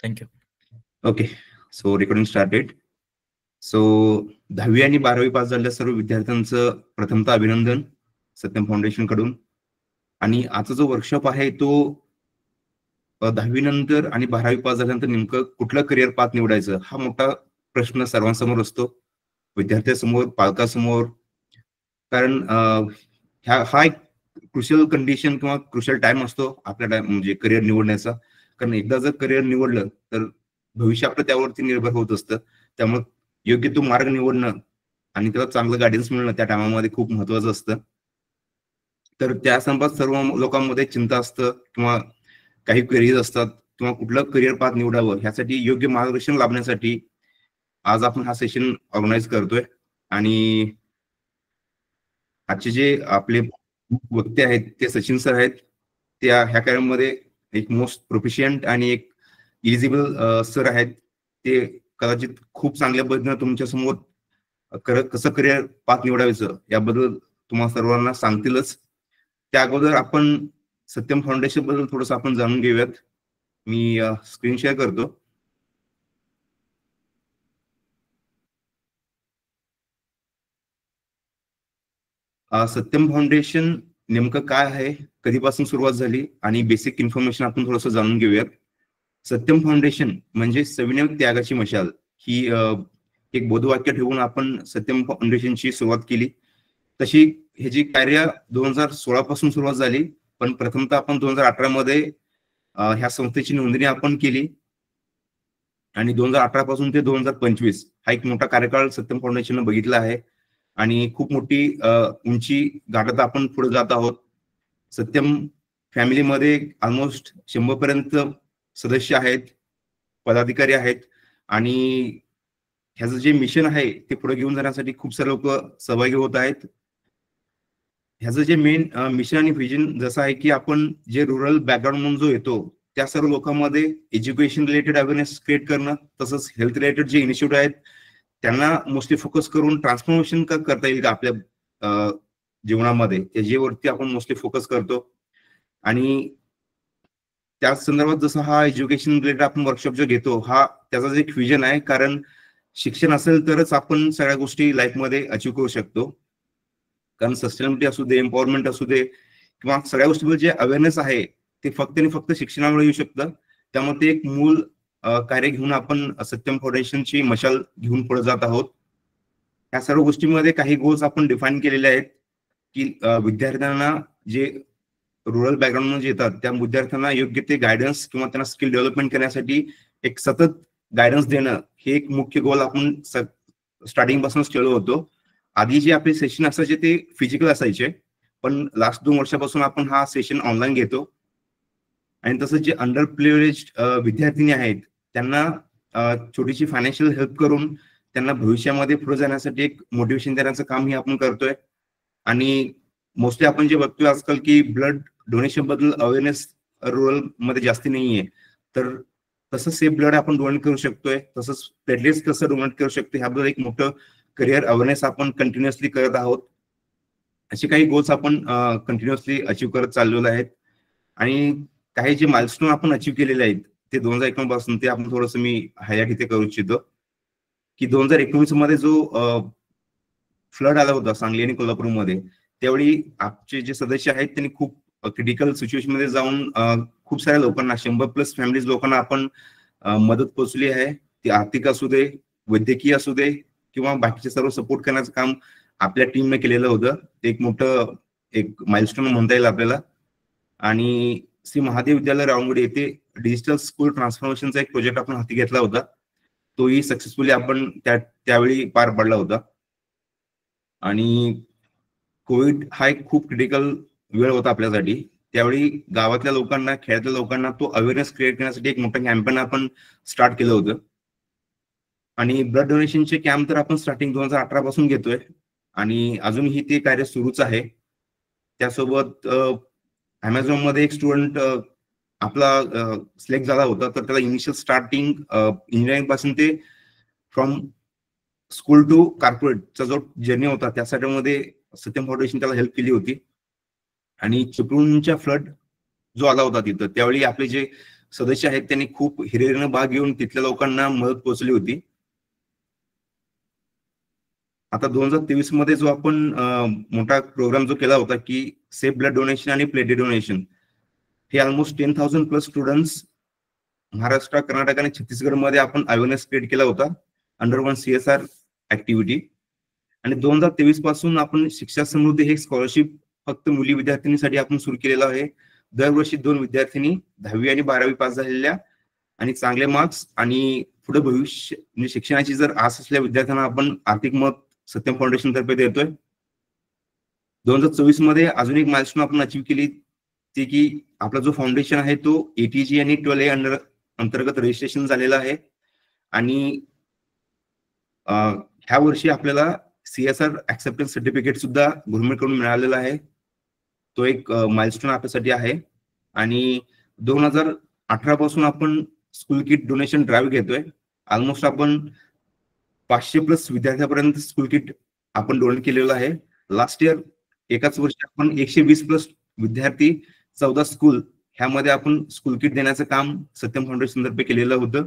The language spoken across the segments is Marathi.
Thank you. Okay, so recording started. So 10वी आणि 12वी पास झालेल्या सर्व विद्यार्थ्यांचं प्रथमतः अभिनंदन सत्यम फाउंडेशन कडून. आणि आजचा जो वर्कशॉप आहे तो 10वी नंतर आणि 12वी पास झाल्यानंतर नेमकं कुठलं करिअर पाथ निवडायचं हा मोठा प्रश्न सर्वांसमोर असतो, विद्यार्थ्यांसमोर, पालकांसमोर. कारण हा एक क्रुशियल कंडिशन किंवा क्रुशियल टाइम असतो आपल्या म्हणजे करिअर निवडण्याचा. कारण एकदा जर करिअर निवडलं तर भविष्य आपलं त्यावरती निर्भर होत असतं. त्यामुळे योग्य तो मार्ग निवडणं आणि त्याला चांगलं गायडन्स मिळणं त्या टायमामध्ये खूप महत्वाचं असतं. तर त्या संदर्भात सर्व लोकांमध्ये चिंता असतं किंवा काही क्वेरीज असतात किंवा कुठलं करिअर पाथ निवडावं ह्यासाठी योग्य मार्गदर्शन लाभण्यासाठी आज आपण हा सेशन ऑर्गनाईज करतोय. आणि आजचे जे आपले वक्ते आहेत ते सचिन सर आहेत. त्या ह्या कार्यामध्ये एक मोस्ट प्रोफिशियंट आणि एक इलिजिबल सर आहेत. ते कदाचित खूप चांगल्या पद्धतीने तुमच्या समोर कसं करिअर पाथ निवडायचं याबद्दल तुम्हाला सर्वांना सांगतीलच. त्या अगोदर आपण सत्यम फाउंडेशन बद्दल थोडंसं आपण जाणून घेऊयात. मी स्क्रीन शेअर करतो. सत्यम फाउंडेशन नेमकं काय आहे, कधीपासून सुरुवात झाली आणि बेसिक इन्फॉर्मेशन आपण थोडंसं जाणून घेऊयात. सत्यम फाउंडेशन म्हणजे सविनय त्यागाची मशाल ही एक बोधवाक्य ठेवून आपण सत्यम फाउंडेशनची सुरुवात केली. तशी ह्याची कार्य 2016 पासून सुरुवात झाली, पण प्रथमतः आपण 2018 मध्ये ह्या संस्थेची नोंदणी आपण केली. आणि 2018 पासून ते 2025 हा एक मोठा कार्यकाळ सत्यम फाउंडेशनने बघितला आहे. आणि खूप मोठी उंची गाठत आपण पुढे जात आहोत. सत्यम फॅमिलीमध्ये ऑलमोस्ट 100 पर्यंत सदस्य आहेत, पदाधिकारी आहेत. आणि ह्याचं जे मिशन आहे ते पुढे घेऊन जाण्यासाठी खूप सारे लोक सहभागी होत आहेत. ह्याचं जे मेन मिशन आणि व्हिजन जसं आहे की आपण जे रुरल बॅकग्राऊंड म्हणून जो येतो त्या सर्व लोकांमध्ये एज्युकेशन रिलेटेड अवेअरनेस क्रिएट करणं, तसंच हेल्थ रिलेटेड जे इनिशिएटिव्ह आहेत त्यांना मोस्टली फोकस करून ट्रान्सफॉर्मेशन करता येईल का आपल्या जीवनामध्ये, त्याच्यावरती आपण मोस्टली फोकस करतो. आणि त्या संदर्भात जसं हा एज्युकेशन रिलेटेड आपण वर्कशॉप जो घेतो हा त्याचा एक व्हिजन आहे. कारण शिक्षण असेल तरच आपण सगळ्या गोष्टी लाईफमध्ये अचीव्ह करू शकतो. कारण सस्टेनेबिलिटी असू दे, एम्पॉवरमेंट असू दे किंवा सगळ्या गोष्टींवर जे अवेअरनेस आहे ते फक्त आणि फक्त शिक्षणामुळे येऊ शकतं. त्यामुळे ते एक मूळ कार्य घेऊन आपण सत्यम फाउंडेशनची मशाल घेऊन पुढे जात आहोत. या सर्व गोष्टींमध्ये काही गोल्स आपण डिफाईन केलेले आहेत की विद्यार्थ्यांना जे रुरल बॅकग्राऊंड मध्ये येतात त्या विद्यार्थ्यांना योग्य ते गायडन्स किंवा त्यांना स्किल डेव्हलपमेंट करण्यासाठी एक सतत गायडन्स देणं हे एक मुख्य गोल आपण स्टार्टिंग पासूनच केलं होतं. आधी जे आपले सेशन असायचे ते फिजिकल असायचे, पण लास्ट 2 वर्षापासून आपण हा सेशन ऑनलाईन घेतो. आणि तसंच जे अंडर प्रिव्हिलेज विद्यार्थिनी आहेत त्यांना छोटीशी फायनान्शियल हेल्प करून त्यांना भविष्यामध्ये पुढे जाण्यासाठी एक मोटिवेशन देण्याचं काम हे आपण करतोय. आणि मोस्टली आपण जे बघतोय आजकाल की ब्लड डोनेशन बद्दल अवेअरनेस रुरल मध्ये जास्ती नाहीये. तर तसं सेफ ब्लड आपण डोनेट करू शकतोय, तसंच प्लेटलेट्स कसं डोनेट करू शकतो ह्याबद्दल एक मोठं करिअर अवेअरनेस आपण कंटिन्युअसली करत आहोत. असे काही गोल्स आपण कंटिन्युअसली अचीव्ह करत चाललेलो आहेत. आणि काही जे माइलस्टोन आपण अचीव्ह केलेले आहेत ते 2019 पासून ते आपण थोडंसं मी हायलाइट इथे करू इच्छितो की 2019 मध्ये जो फ्लड आला होता सांगली आणि कोल्हापूरमध्ये, त्यावेळी आमचे जे सदस्य आहेत त्यांनी खूप क्रिटिकल सिच्युएशन मध्ये जाऊन खूप साऱ्या लोकांना 100+ फॅमिलीज लोकांना आपण मदत पोहोचली आहे. ती आर्थिक असू दे, वैद्यकीय असू दे किंवा बाकीचे सर्व सपोर्ट करण्याचं काम आपल्या टीमने केलेलं होतं. ते एक मोठं एक माइलस्टोन म्हणता येईल आपल्याला. आणि श्री महादेव विद्यालय रावंगडी येथे डिजिटल स्कूल ट्रान्सफॉर्मेशनचा एक प्रोजेक्ट आपण हाती घेतला होता. तोही सक्सेसफुली आपण त्यावेळी पार पडला होता. आणि कोविड हा एक खूप क्रिटिकल वेळ होता आपल्यासाठी. त्यावेळी गावातल्या लोकांना, खेड्यातल्या लोकांना तो अवेअरनेस क्रिएट करण्यासाठी एक मोठं कॅम्पेन आपण स्टार्ट केलं होतं. आणि ब्लड डोनेशनचे कॅम्प तर आपण स्टार्टिंग 2018 पासून घेतोय आणि अजूनही ते कार्य सुरूच आहे. त्यासोबत अमेझॉन मध्ये एक स्टुडंट आपला सिलेक्ट झाला होता, तर त्याला इनिशियल स्टार्टिंग इंजिनिअरिंग पासून ते फ्रॉम स्कूल टू कॉर्पोरेटचा जो जर्नी होता त्यासाठी मध्ये सत्यम फाउंडेशन त्याला हेल्प केली होती. आणि चिपळूणच्या फ्लड जो आला होता तिथं त्यावेळी आपले जे सदस्य आहेत त्यांनी खूप हिरिरीनं भाग घेऊन तिथल्या लोकांना मदत पोहोचली होती. आता 2023 मध्ये जो आपण मोठा प्रोग्राम जो केला होता की सेफ ब्लड डोनेशन आणि प्लेटेड डोनेशन, हे almost 10,000 plus students Maharashtra, Karnataka आणि छत्तीसगड मध्ये आपण अवेअरनेस क्रिएट केला होता अंडर वन CSR ऍक्टिव्हिटी. आणि 2023 पासून आपण शिक्षा समृद्धी हे स्कॉलरशिप फक्त मुली विद्यार्थिनीसाठी आपण सुरू केलेलं आहे. दरवर्षी 2 विद्यार्थिनी 10वी आणि 12वी पास झालेल्या आणि चांगले मार्क्स आणि पुढे भविष्य म्हणजे शिक्षणाची जर आस असलेल्या विद्यार्थ्यांना आपण आर्थिक मदत सत्यम फाउंडेशन तर्फे देतोय. 2024 मध्ये अजून एक माइलस्टोन आपण अचीव्ह केली ती की आपला जो फाउंडेशन आहे तो ATG आणि 12A अंतर्गत रजिस्ट्रेशन झालेला आहे. आणि ह्या वर्षी आपल्याला CSR ऍक्सेप्टन्स सर्टिफिकेट सुद्धा गव्हर्नमेंटकडून मिळालेला आहे. तो एक माइलस्टोन आपल्यासाठी आहे. आणि 2018 पासून आपण स्कूल किट डोनेशन ड्राईव्ह घेतोय. ऑलमोस्ट आपण 500 प्लस विद्यार्थ्यापर्यंत स्कूल किट आपण डोनेट केलेलं आहे. लास्ट इयर एकाच वर्षी आपण 120 प्लस विद्यार्थी 14 स्कूल ह्यामध्ये आपण स्कूल किट देण्याचं काम सत्यम फाउंडेशन तर्फे केलेलं होतं.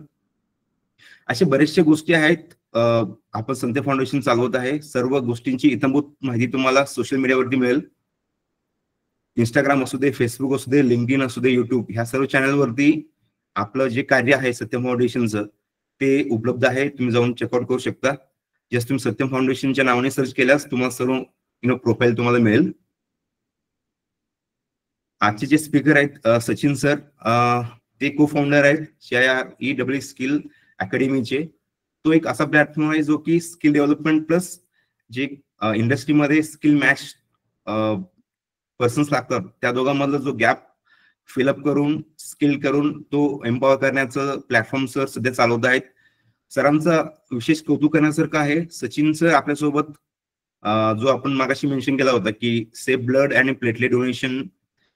अशा बरेचशा गोष्टी आहेत आपण सत्यम फाउंडेशन चालवत आहे. सर्व गोष्टींची इत्थंभूत माहिती तुम्हाला सोशल मीडियावरती मिळेल. इंस्टाग्राम असू दे, फेसबुक असू दे, लिंक्डइन असू दे, युट्यूब ह्या सर्व चॅनलवरती आपलं जे कार्य आहे सत्यम फाउंडेशनचं ते उपलब्ध आहे. तुम्ही जाऊन चेकआउट करू शकता. जस्ट तुम्ही सत्यम फाउंडेशनच्या नावाने सर्च केल्यास तुम्हाला सर्व प्रोफाईल तुम्हाला मिळेल. आजचे जे स्पीकर आहेत सचिन सर, ते को फाउंडर आहेत या EEE स्किल अकॅडमीचे. तो एक असा प्लॅटफॉर्म आहे जो की स्किल डेव्हलपमेंट प्लस जे इंडस्ट्रीमध्ये स्किल मॅच पर्सन्स लागतात त्या दोघांमधला जो गॅप फिलअप करून स्किल करून तो एम्पॉवर करण्याचं प्लॅटफॉर्म सर सध्या चालवत आहेत. सरांचा विशेष कौतुक करण्यासारखं आहे. सचिन सर आपल्यासोबत जो आपण मागाशी मेन्शन केला होता की सेफ ब्लड आणि प्लेटलेट डोनेशन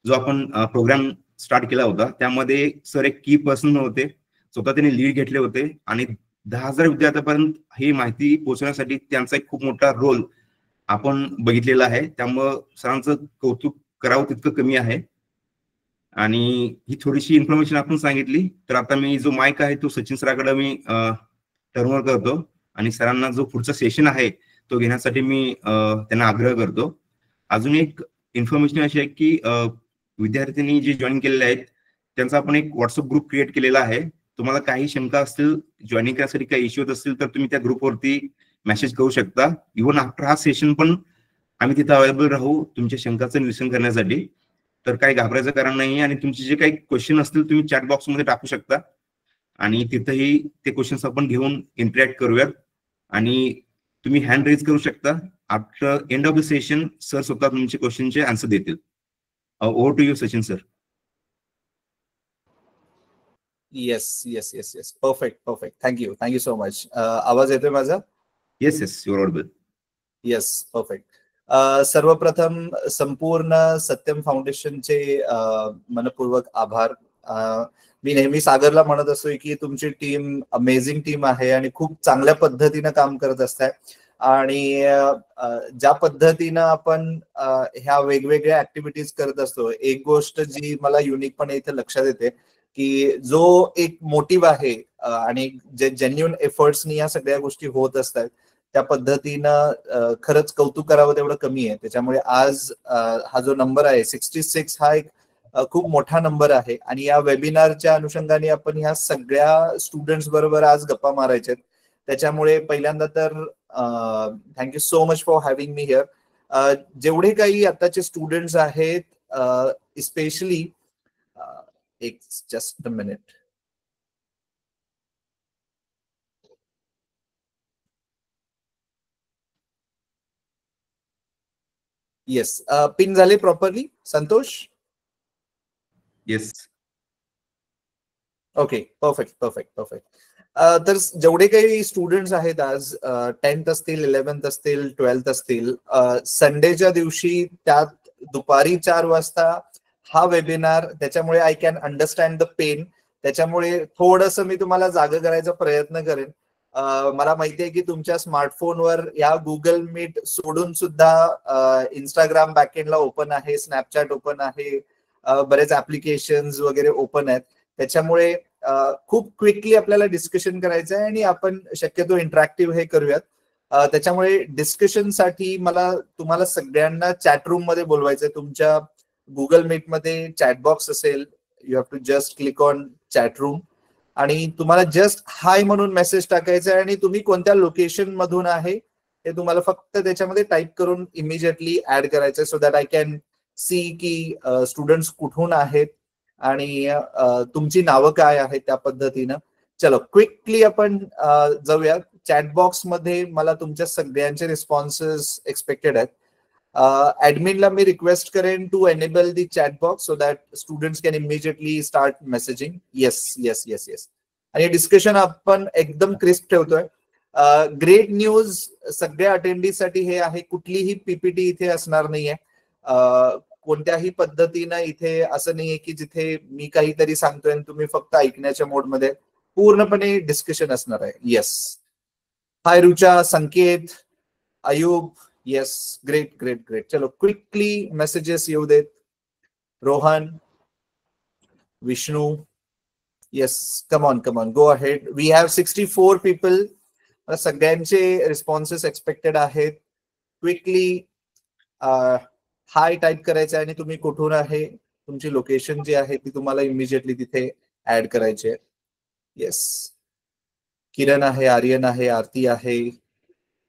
जो आपण प्रोग्राम स्टार्ट केला होता त्यामध्ये सर एक की पर्सन होते. स्वतः त्यांनी लीड घेतले होते आणि 10,000 विद्यार्थ्यांपर्यंत ही माहिती पोहोचवण्यासाठी त्यांचा एक खूप मोठा रोल आपण बघितलेला आहे. त्यामुळं सरांचं कौतुक करावं तितकं कमी आहे. आणि ही थोडीशी इन्फॉर्मेशन आपण सांगितली. तर आता मी जो माईक आहे तो सचिन सरांकडे मी टर्नओव्हर करतो आणि सरांना जो पुढचा सेशन आहे तो घेण्यासाठी मी त्यांना आग्रह करतो. अजून एक इन्फॉर्मेशन अशी आहे की विद्यार्थ्यांनी जे जॉईन केलेले आहेत त्यांचा आपण एक व्हॉट्सअप ग्रुप क्रिएट केलेला आहे. तुम्हाला काही शंका असतील, जॉईनिंग करण्यासाठी काही इश्यू असतील तर तुम्ही त्या ग्रुपवरती मेसेज करू शकता. इव्हन आफ्टर हा सेशन पण आम्ही तिथे अवेलेबल राहू तुमच्या शंकाचं निरसन करण्यासाठी. तर काही घाबरायचं कारण नाही. आणि तुमचे जे काही क्वेश्चन असतील तुम्ही चॅट बॉक्समध्ये टाकू शकता आणि तिथेही ते क्वेश्चन्स आपण घेऊन इंटरॅक्ट करूयात. आणि तुम्ही हँड रेज करू शकता. After end of the session sir स्वतः तुमचे क्वेश्चनचे आन्सर देतील. Over to you Sachin sir. Yes yes yes yes perfect perfect. Thank you so much. आवाज येतोय माझा? Yes yes your audible. Yes perfect. सर्वप्रथम संपूर्ण सत्यम फाउंडेशनचे मनपूर्वक आभार. मी नेहमी सागरला म्हणत असतो की तुमची टीम अमेझिंग टीम आहे आणि खूप चांगल्या पद्धतीनं काम करत असताय. आणि ज्या पद्धतीनं आपण ह्या वेगवेगळ्या ऍक्टिव्हिटीज करत असतो, एक गोष्ट जी मला युनिकपणे इथे लक्षात येते की जो एक मोटिव्ह आहे आणि जे जेन्युइन एफर्ट्सनी या सगळ्या गोष्टी होत असतात त्या पद्धतीनं खरंच कौतुक करावं तेवढं कमी आहे. त्याच्यामुळे आज हा जो नंबर आहे 66 हा एक खूप मोठा नंबर आहे. आणि या वेबिनारच्या अनुषंगाने आपण ह्या सगळ्या स्टुडंट्स बरोबर आज गप्पा मारायच्या. त्याच्यामुळे पहिल्यांदा तर thank you so much for having me here. जेवढे काही आताचे स्टुडंट्स आहेत स्पेशली एक just a minute. Yes pin झाले properly Santosh? Yes. Okay perfect perfect perfect. तर जेवढे काही स्टुडंट्स आहेत आज 10th असतील, 11th असतील, 12th असतील, संडेच्या दिवशी त्यात दुपारी 4 वाजता हा वेबिनार. त्याच्यामुळे I can understand the pain. त्याच्यामुळे थोडंसं मी तुम्हाला जागा करायचा प्रयत्न करेन. मला माहिती आहे की तुमच्या स्मार्टफोनवर या गुगल मीट सोडून सुद्धा इंस्टाग्राम बॅकएंडला ओपन आहे, स्नॅपचॅट ओपन आहे, बरेच ऍप्लिकेशन्स वगैरे ओपन आहेत. त्याच्यामुळे खूप क्विकली आपल्याला डिस्कशन करायचं आहे आणि आपण शक्यतो इंटरॅक्टिव्ह हे करूयात. त्याच्यामुळे डिस्कशनसाठी मला तुम्हाला सगळ्यांना चॅटरूम मध्ये बोलवायचंय. तुमच्या गुगल मीटमध्ये चॅटबॉक्स असेल, you have to just click on chatroom आणि तुम्हाला जस्ट हाय म्हणून मेसेज टाकायचा आहे आणि तुम्ही कोणत्या लोकेशन मधून आहे ते तुम्हाला फक्त त्याच्यामध्ये टाईप करून इमिजिएटली ऍड करायचं, so that I can see की स्टुडंट्स कुठून आहेत आणि तुमची नावं काय आहेत त्या पद्धतीनं. चलो क्विकली आपण जाऊया. चॅटबॉक्स मध्ये मला तुमच्या सगळ्यांचे रिस्पॉन्सेस एक्सपेक्टेड आहेत. ऍडमिनला मी रिक्वेस्ट करेन to enable the chatbox so that students can immediately start messaging. Yes yes yes yes. आणि डिस्कशन आपण एकदम क्रिस्प ठेवतोय. ग्रेट न्यूज सगळ्या अटेंडीसाठी हे आहे, कुठलीही पीपीटी इथे असणार नाहीये. कोणत्याही पद्धतीनं इथे असं नाहीये की जिथे मी काहीतरी सांगतोय आणि तुम्ही फक्त ऐकण्याच्या मोडमध्ये, पूर्णपणे डिस्कशन असणार आहे. Yes. Hi Rucha, Sanket, Ayub. Yes, great great great. चलो क्विकली मेसेजेस येऊ देत. Rohan, Vishnu. Yes, come on come on, go ahead. We have 64 people. सगळ्यांचे रिस्पॉन्सेस एक्सपेक्टेड आहेत. क्विकली हाय टाईप करायचं आणि तुम्ही कुठून आहे, तुमची लोकेशन जी आहे ती तुम्हाला इमिजिएटली तिथे ऍड करायची आहे. येस, किरण आहे, आर्यन आहे, आरती आहे.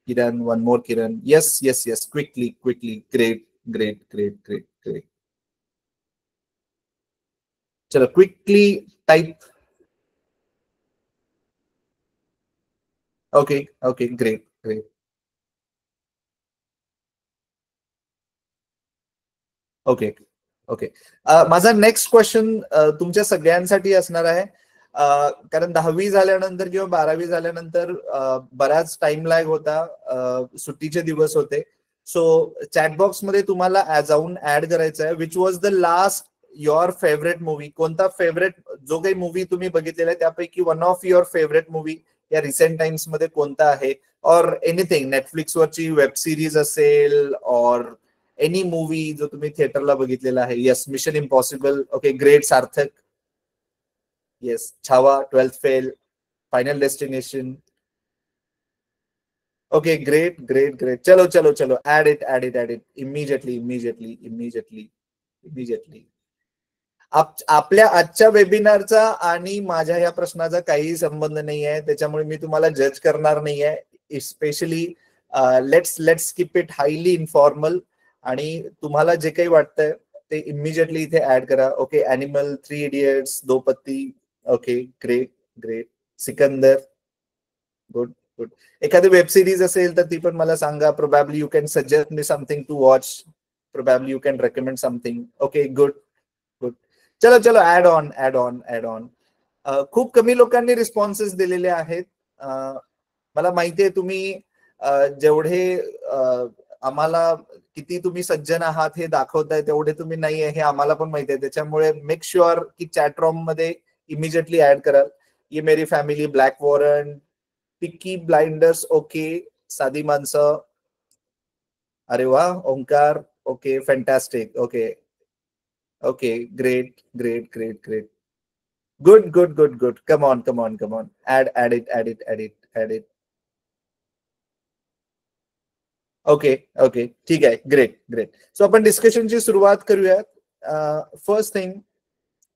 Kiran, one more Kiran. Yes yes yes, quickly quickly. Great great great great great. चलो quickly type. Okay okay, great great. Okay okay. माझा नेक्स्ट क्वेश्चन तुमच्या सगळ्यांसाठी असणार आहे. कारण 10वी झाल्यानंतर किंवा 12वी झाल्यानंतर बराच टाइम लॅग होता, सुट्टीचे दिवस होते. सो चॅटबॉक्स मध्ये तुम्हाला जाऊन ऍड करायचं आहे which was the last your favourite movie. कोणता फेवरेट जो काही मूवी तुम्ही बघितलेला आहे त्यापैकी one of your favourite movie या रिसेंट टाइम्स मध्ये कोणता आहे, और एनिथिंग. नेटफ्लिक्सवरची वेब सिरीज असेल और एनी मूवी जो तुम्ही थिएटरला बघितलेला आहे. Yes, mission impossible. Okay great. Sarthak. Yes, Chhaava, 12th fail, final destination. Okay great great great. चलो चलो चलो, add it add it add it immediately immediately immediately immediately. आपल्या आजच्या वेबिनारचा आणि माझ्या या प्रश्नाचा काही संबंध नाही आहे, त्याच्यामुळे मी तुम्हाला जज करणार नाही आहे. Specially let's keep it highly informal आणि तुम्हाला जे काही वाटतंय ते इमिजिएटली इथे ऍड करा. Okay, animal, 3 Idiots, Do Patti. Okay great great. Sikandar, good good. एखादी वेब सिरीज असेल तर ती पण मला सांगा. Probably you can suggest me something to watch. Probably you can recommend something. Okay good good. चलो चलो, add on add on add on. खूप कमी लोकांनी रिस्पॉन्सेस दिलेले आहेत. मला माहिती आहे तुम्ही जेवढे आम्हाला किती तुम्ही सज्जन आहात हे दाखवताय तेवढे तुम्ही नाही आहे हे आम्हाला पण माहिती आहे. त्याच्यामुळे मेक शुअर की चॅटरूम मध्ये इमिजिएटली ऍड कराल. Yeh Meri family, black warrant, Peaky Blinders. Okay, Sadhi Manasa. अरे वा, Omkar. Okay, fantastic. Okay okay, great great great great. Good good good good. Come on come on come on. Add it add it add it add it. Okay okay, ठीक आहे. Great great. सो आपण डिस्कशनची सुरुवात करूयात. फर्स्ट थिंग,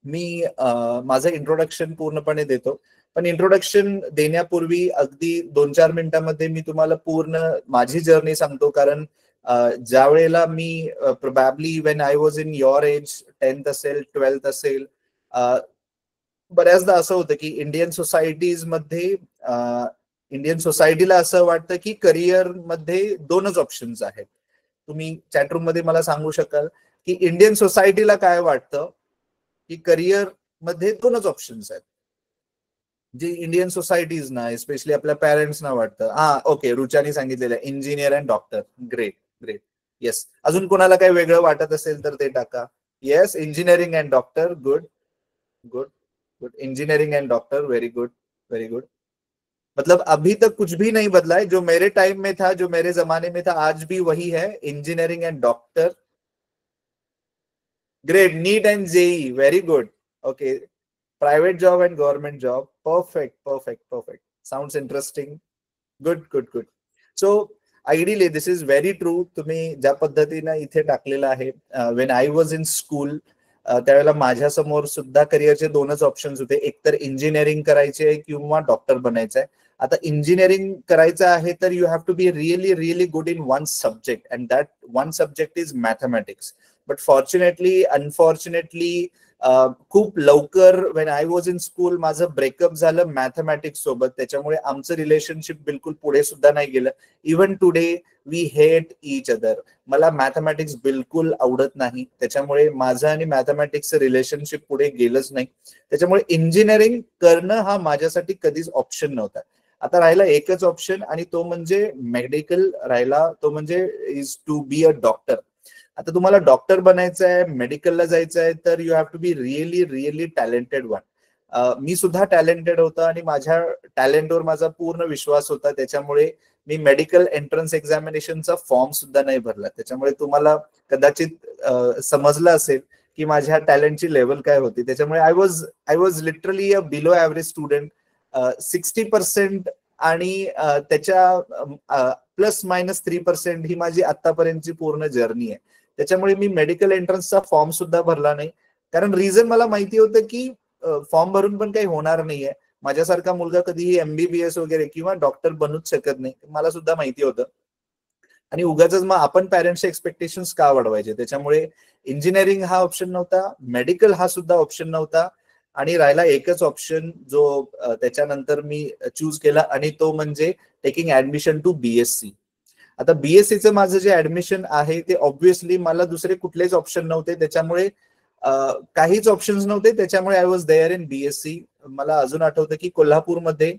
मी माझं इंट्रोडक्शन पूर्णपणे देतो, पण इंट्रोडक्शन देण्यापूर्वी अगदी 2-4 मिनिटांमध्ये मी तुम्हाला पूर्ण माझी जर्नी सांगतो. कारण ज्या वेळेला मी probably when I was in your age, 10th असेल, 12th असेल, बऱ्याचदा असं होतं की इंडियन सोसायटीला असं वाटतं की करिअर मध्ये 2च ऑप्शन्स आहेत. तुम्ही चॅटरूम मध्ये मला सांगू शकाल की इंडियन सोसायटीला काय वाटतं की करिअर मध्ये 2च ऑप्शन्स आहेत. जे इंडियन सोसायटीज ना, स्पेशली आपल्या पॅरेंट्स ना वाटतं. ओके, रुचानी सांगितलेलं आहे engineer and doctor. Great great. Yes, अजून कोणाला काही वेगळं वाटत असेल तर ते टाका. Yes, engineering and doctor. Good good good. Engineering and doctor, very good very good. मतलब अभी तक कुछ भी नहीं बदला है. जो मेरे टाइम में था, जो मेरे जमाने में था, आज भी वही है, engineering and doctor. Great. NEET and JEE, very good. Okay, private job and government job. Perfect perfect perfect. Sounds interesting. Good good good. So ideally this is very true. तुम्ही ज्या पद्धतीनं इथे टाकलेलं आहे, when I was in school त्यावेळेला माझ्यासमोर सुद्धा करिअरचे दोनच ऑप्शन्स होते, एकतर इंजिनिअरिंग करायचे किंवा डॉक्टर बनायचं आहे. आता इंजिनिअरिंग करायचं आहे तर you have to be really really good in one subject, and that one subject is mathematics. But fortunately unfortunately खूप लवकर when I was in school माझं ब्रेकअप झालं मॅथमॅटिक्स सोबत. त्याच्यामुळे आमचं रिलेशनशिप बिलकुल पुढे सुद्धा नाही गेलं. Even today we hate each other. मला मॅथमॅटिक्स बिलकुल आवडत नाही, त्याच्यामुळे माझं आणि मॅथमॅटिक्सचं रिलेशनशिप पुढे गेलंच नाही. त्याच्यामुळे इंजिनिअरिंग करणं हा माझ्यासाठी कधीच ऑप्शन नव्हता. आता राहिला एकच ऑप्शन, आणि तो म्हणजे मेडिकल राहिला, तो म्हणजे is to be a doctor. आता तुम्हाला डॉक्टर बनायचं आहे, मेडिकलला जायचं आहे, तर you have to be really really talented one. मी सुद्धा टॅलेंटेड होतो आणि माझ्या टॅलेंटवर माझा पूर्ण विश्वास होता. त्याच्यामुळे मी मेडिकल एंट्रन्स एक्झामिनेशनचा फॉर्म सुद्धा नाही भरला. त्याच्यामुळे तुम्हाला कदाचित समजलं असेल की माझ्या टॅलेंटची लेवल काय होती. त्याच्यामुळे I was literally a below average student. 60% आणि त्याच्या प्लस मायनस 3% ही माझी आतापर्यंतची पूर्ण जर्नी आहे. त्याच्यामुळे मी मेडिकल एंट्रन्सचा फॉर्म सुद्धा भरला नाही, कारण रिझन मला माहिती होतं की फॉर्म भरून पण काही होणार नाहीये. माझ्यासारखा मुलगा कधीही MBBS वगैरे किंवा डॉक्टर बनूच शकत नाही, मला सुद्धा माहिती होतं. आणि उगाच मग आपण पॅरेंट्सचे एक्सपेक्टेशन्स का वाढवायचे. त्याच्यामुळे इंजिनिअरिंग हा ऑप्शन नव्हता, मेडिकल हा सुद्धा ऑप्शन नव्हता, आणि राहिला एकच ऑप्शन जो त्याच्यानंतर मी चूज केला, आणि तो म्हणजे टेकिंग ऍडमिशन टू BSc. आता BScचं माझं जे ऍडमिशन आहे ते ऑब्व्हियसली मला दुसरे कुठलेच ऑप्शन नव्हते, त्याच्यामुळे काहीच ऑप्शन्स नव्हते. त्याच्यामुळे I was there in BSc. मला अजून आठवतं की कोल्हापूरमध्ये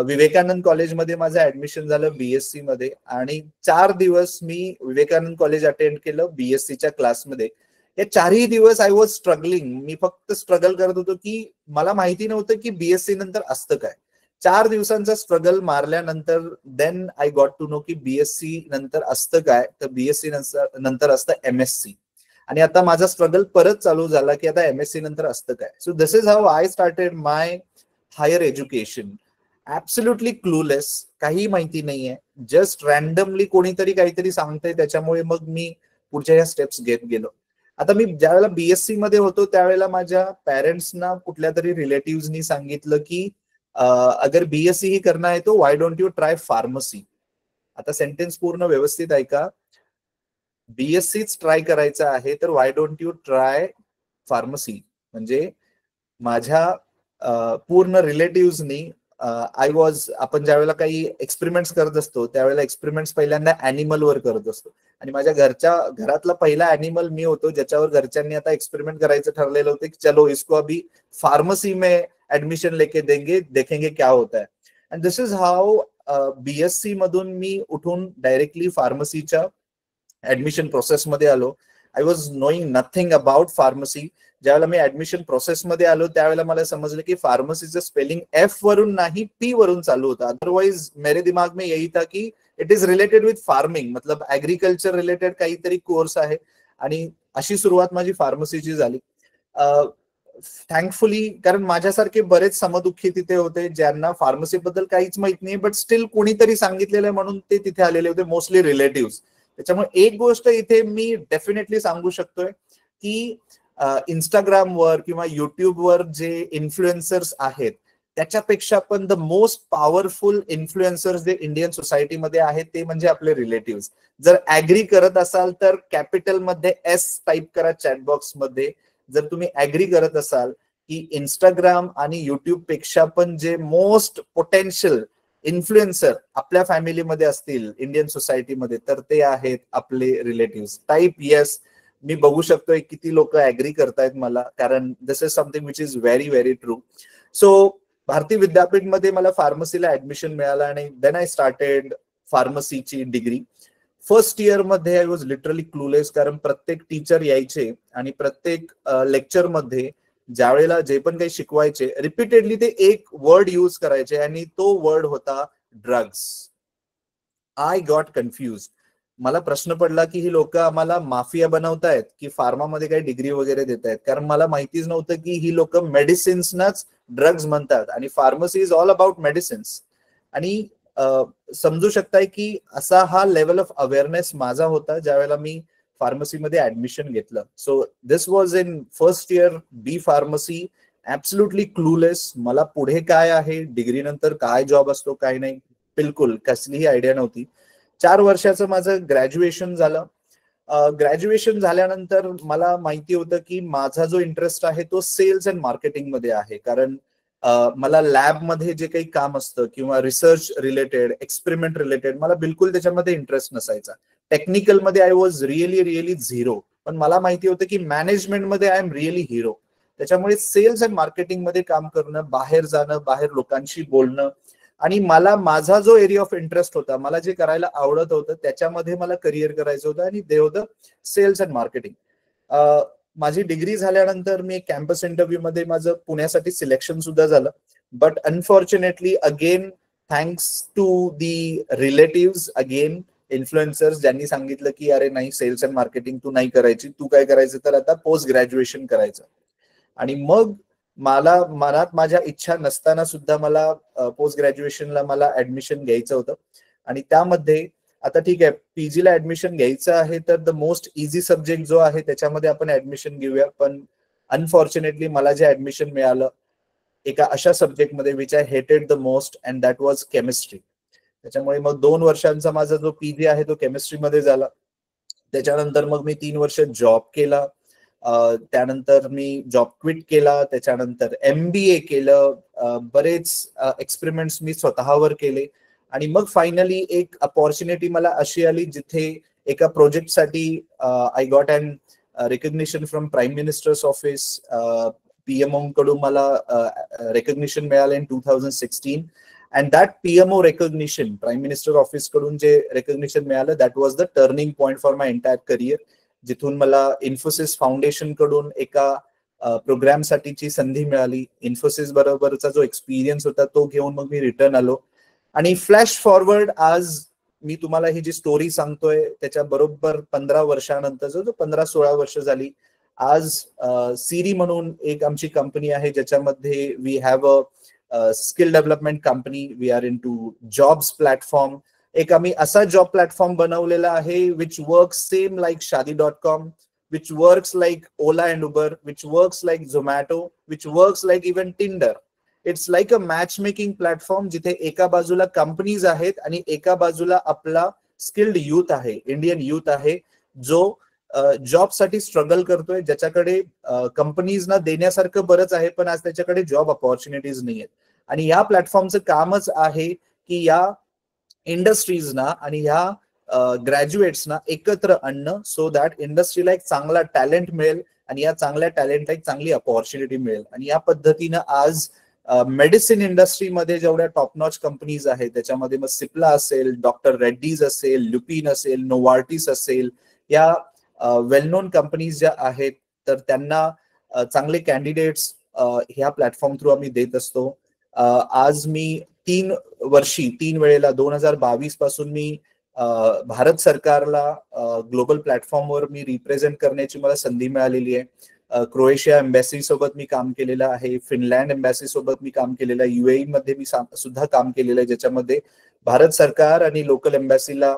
विवेकानंद कॉलेजमध्ये माझं ऍडमिशन झालं BSc मध्ये, आणि 4 दिवस मी विवेकानंद कॉलेज अटेंड केलं BScच्या क्लासमध्ये. या 4ही दिवस आय वॉज स्ट्रगलिंग. मी फक्त स्ट्रगल करत होतो की मला माहिती नव्हतं की BSc नंतर असतं काय. 4 दिवसांचा स्ट्रगल मारल्यानंतर then I got to know की BSc नंतर असतं काय. तर BSc नंतर असतं MSc. आणि आता माझा स्ट्रगल परत चालू झाला की आता MSc नंतर असतं काय. So this is how I started my higher education. Absolutely clueless, काही माहिती नाहीये, जस्ट रॅन्डमली कोणीतरी काहीतरी सांगतंय, त्याच्यामुळे मग मी पुढच्या ह्या स्टेप्स घेत गेलो. आता मी ज्यावेळेला BSc मध्ये होतो त्यावेळेला माझ्या पॅरेंट्सना कुठल्या तरी रिलेटिव्हनी सांगितलं की अगर BSc ही करना है तो why don't you try pharmacy. आता सेंटेन्स पूर्ण व्यवस्थित ऐका. BScच ट्राय करायचं आहे तर why don't you try pharmacy. म्हणजे माझ्या पूर्ण रिलेटिव्हनी आय वॉज, आपण ज्यावेळेला काही एक्सपेरिमेंट्स करत असतो त्यावेळेला एक्सपेरिमेंट्स पहिल्यांदा ॲनिमलवर करत असतो, आणि माझ्या घरातला पहिला ॲनिमल मी होतो ज्याच्यावर घरच्यांनी आता एक्सपेरिमेंट करायचं ठरलेलं होतं की चलो इसको अभी फार्मसी में ऍडमिशन लेके देंगे, देखेंगे क्या होता है. And this is how BSc मधून मी उठून डायरेक्टली फार्मसीच्या ऍडमिशन प्रोसेसमध्ये आलो. I was knowing nothing about pharmacy. ज्यावेळेला मी ऍडमिशन प्रोसेसमध्ये आलो त्यावेळेला मला समजलं की फार्मसीचं स्पेलिंग F वरून नाही P वरून चालू होतं. अदरवाइज मेरे दिमाग में यही था की it is related with farming, मतलब ऍग्रिकल्चर रिलेटेड काहीतरी कोर्स आहे. आणि अशी सुरुवात माझी फार्मसीची झाली. थँकफुली, कारण माझ्यासारखे बरेच समदुःखी तिथे होते ज्यांना फार्मसी बद्दल काहीच माहित नाही, बट स्टील कोणीतरी सांगितलेलं म्हणून ते तिथे आलेले होते, मोस्टली रिलेटिव्ह. त्याच्यामुळे एक गोष्ट इथे मी डेफिनेटली सांगू शकतोय की इंस्टाग्रामवर किंवा युट्यूबवर जे इन्फ्लुएन्सर्स आहेत त्याच्यापेक्षा पण द मोस्ट पॉवरफुल इन्फ्लुएन्सर्स जे इंडियन सोसायटीमध्ये आहेत ते म्हणजे आपले रिलेटिव्ह. जर ऍग्री करत असाल तर कॅपिटल मध्ये S टाईप करा चॅटबॉक्स मध्ये. जर तुम्ही ऍग्री करत असाल की इंस्टाग्राम आणि युट्यूब पेक्षा पण जे मोस्ट पोटेन्शियल इन्फ्लुएन्सर आपल्या फॅमिलीमध्ये असतील इंडियन सोसायटीमध्ये तर ते आहेत आपले रिलेटिव्ह. Type yes. मी बघू शकतोय किती लोक ऍग्री करतायत मला, कारण this is something which is very very true. So Bharati विद्यापीठमध्ये मला फार्मसीला ऍडमिशन मिळालं आणि देन आय स्टार्टेड फार्मसीची डिग्री. फर्स्ट इयर मध्ये आय वॉज लिटरली क्लूलेस, कारण प्रत्येक टीचर यायचे आणि प्रत्येक लेक्चर मध्ये ज्या वेळेला जे पण काही शिकवायचे रिपीटेडली ते एक वर्ड यूज करायचे आणि तो वर्ड होता ड्रग्स. I got confuse. मला प्रश्न पडला की ही लोक आम्हाला माफिया बनवतायत की फार्मामध्ये काही डिग्री वगैरे देत आहेत, कारण मला माहितीच नव्हतं की ही लोक मेडिसिन्सनाच ड्रग्ज म्हणतात आणि pharmacy is all about medicines. आणि समजू शकताय की असा हा लेवल ऑफ अवेअरनेस माझा होता ज्यावेळेला मी फार्मसीमध्ये ऍडमिशन घेतलं. So this was in first year B pharmacy, absolutely clueless. मला पुढे काय आहे, डिग्री नंतर काय जॉब असतो काय नाही, बिलकुल कसलीही आयडिया नव्हती. 4 वर्षाचं माझं ग्रॅज्युएशन झालं. ग्रॅज्युएशन झाल्यानंतर मला माहिती होतं की माझा जो इंटरेस्ट आहे तो सेल्स अँड मार्केटिंग मध्ये आहे, कारण मला लॅबमध्ये जे काही काम असतं किंवा रिसर्च रिलेटेड, एक्सपेरिमेंट रिलेटेड, मला बिलकुल त्याच्यामध्ये इंटरेस्ट नसायचा. टेक्निकल मध्ये आय वॉज रिअली झिरो, पण मला माहिती होतं की मॅनेजमेंटमध्ये आय एम रिअली हिरो. त्याच्यामुळे सेल्स अँड मार्केटिंग मध्ये काम करणं, बाहेर जाणं, बाहेर लोकांशी बोलणं, आणि मला माझा जो एरिया ऑफ इंटरेस्ट होता, मला जे करायला आवडत होतं त्याच्यामध्ये मला करिअर करायचं होतं, आणि ते होतं सेल्स अँड मार्केटिंग. माझी डिग्री झाल्यानंतर मी कॅम्पस इंटरव्ह्यू मध्ये माझं पुण्यासाठी सिलेक्शन सुद्धा झालं. But unfortunately again thanks to the relative, again influencers, ज्यांनी सांगितलं की अरे नाही, सेल्स अँड मार्केटिंग तू नाही करायची, तू काय करायचं तर आता पोस्ट ग्रॅज्युएशन करायचं. आणि मग मला मनात माझ्या इच्छा नसताना सुद्धा मला पोस्ट ग्रॅज्युएशनला मला ऍडमिशन घ्यायचं होतं. आणि त्यामध्ये आता ठीक आहे, पीजी ला ऍडमिशन घ्यायचं आहे तर द मोस्ट इझी सब्जेक्ट जो आहे त्याच्यामध्ये आपण ऍडमिशन घेऊया. पण अनफॉर्च्युनेटली मला जे ऍडमिशन मिळालं एका अशा सब्जेक्टमध्ये विच आय हेटेड the most, and that was chemistry. त्याच्यामुळे मग 2 वर्षांचा माझा जो पीजी आहे तो केमिस्ट्रीमध्ये झाला. त्याच्यानंतर मग मी 3 वर्ष जॉब केला. त्यानंतर मी जॉब क्विट केला. त्याच्यानंतर MBA केलं. बरेच एक्सपेरिमेंट्स मी स्वतःवर केले. आणि मग फायनली एक अपॉर्च्युनिटी मला अशी आली जिथे एका प्रोजेक्टसाठी I got an recognition from prime minister's office. PMO कडून मला रेकग्निशन मिळालं in 2016. And that PMO recognition, prime minister office कडून जे रेकग्निशन मिळालं, that was the turning point for my entire career. जिथून मला इन्फोसिस फाउंडेशन कडून एका प्रोग्राम साठीची संधी मिळाली. इन्फोसिस बरोबरचा जो एक्सपिरियन्स होता तो घेऊन मग मी रिटर्न आलो. आणि फ्लॅश फॉरवर्ड, आज मी तुम्हाला ही जी स्टोरी सांगतोय त्याच्या बरोबर 15 वर्षानंतर, जो 15-16 वर्ष झाली, आज सिरी म्हणून एक आमची कंपनी आहे ज्याच्यामध्ये we have a skill development company. We are into jobs platform. एक आम्ही असा जॉब प्लॅटफॉर्म बनवलेला आहे which works same like Shaadi.com, which works like Ola and Uber, which works like Zomato, which works like even Tinder. It's like a matchmaking platform जिथे एका बाजूला कंपनीज आहेत आणि एका बाजूला आपला स्किल्ड यूथ आहे, इंडियन यूथ आहे, जो जॉब साठी स्ट्रगल करतोय, ज्याच्याकडे कंपनीजना देण्यासारखं बरंच आहे पण आज त्याच्याकडे जॉब अपॉर्च्युनिटीज नाही आहेत. आणि या प्लॅटफॉर्मचं कामच आहे की या इंडस्ट्रीजना आणि ह्या ग्रॅज्युएट्सना एकत्र आणणं, सो दॅट इंडस्ट्रीला एक चांगला टॅलेंट मिळेल आणि या चांगल्या टॅलेंटला एक चांगली अपॉर्च्युनिटी मिळेल. आणि या पद्धतीनं आज मेडिसिन इंडस्ट्रीमध्ये जेवढ्या टॉप नॉच कंपनीज आहेत त्याच्यामध्ये मग सिप्ला असेल, डॉक्टर रेड्डीज असेल, ल्युपिन असेल, नोवार्टिस असेल, या वेल नोन कंपनीज ज्या आहेत तर त्यांना चांगले कॅन्डिडेट्स ह्या प्लॅटफॉर्म थ्रू आम्ही देत असतो. आज मी 3 वेळेला 2022 पासून मी भारत सरकारला ग्लोबल प्लॅटफॉर्मवर मी रिप्रेझेंट करण्याची मला संधी मिळालेली आहे. क्रोएशिया एम्बॅसी सोबत मी काम केलेलं आहे, फिनलँड एम्बॅसी सोबत मी काम केलेलं आहे, UAE मध्ये मी सुद्धा काम केलेलं आहे, ज्याच्यामध्ये भारत सरकार आणि लोकल एम्बॅसीला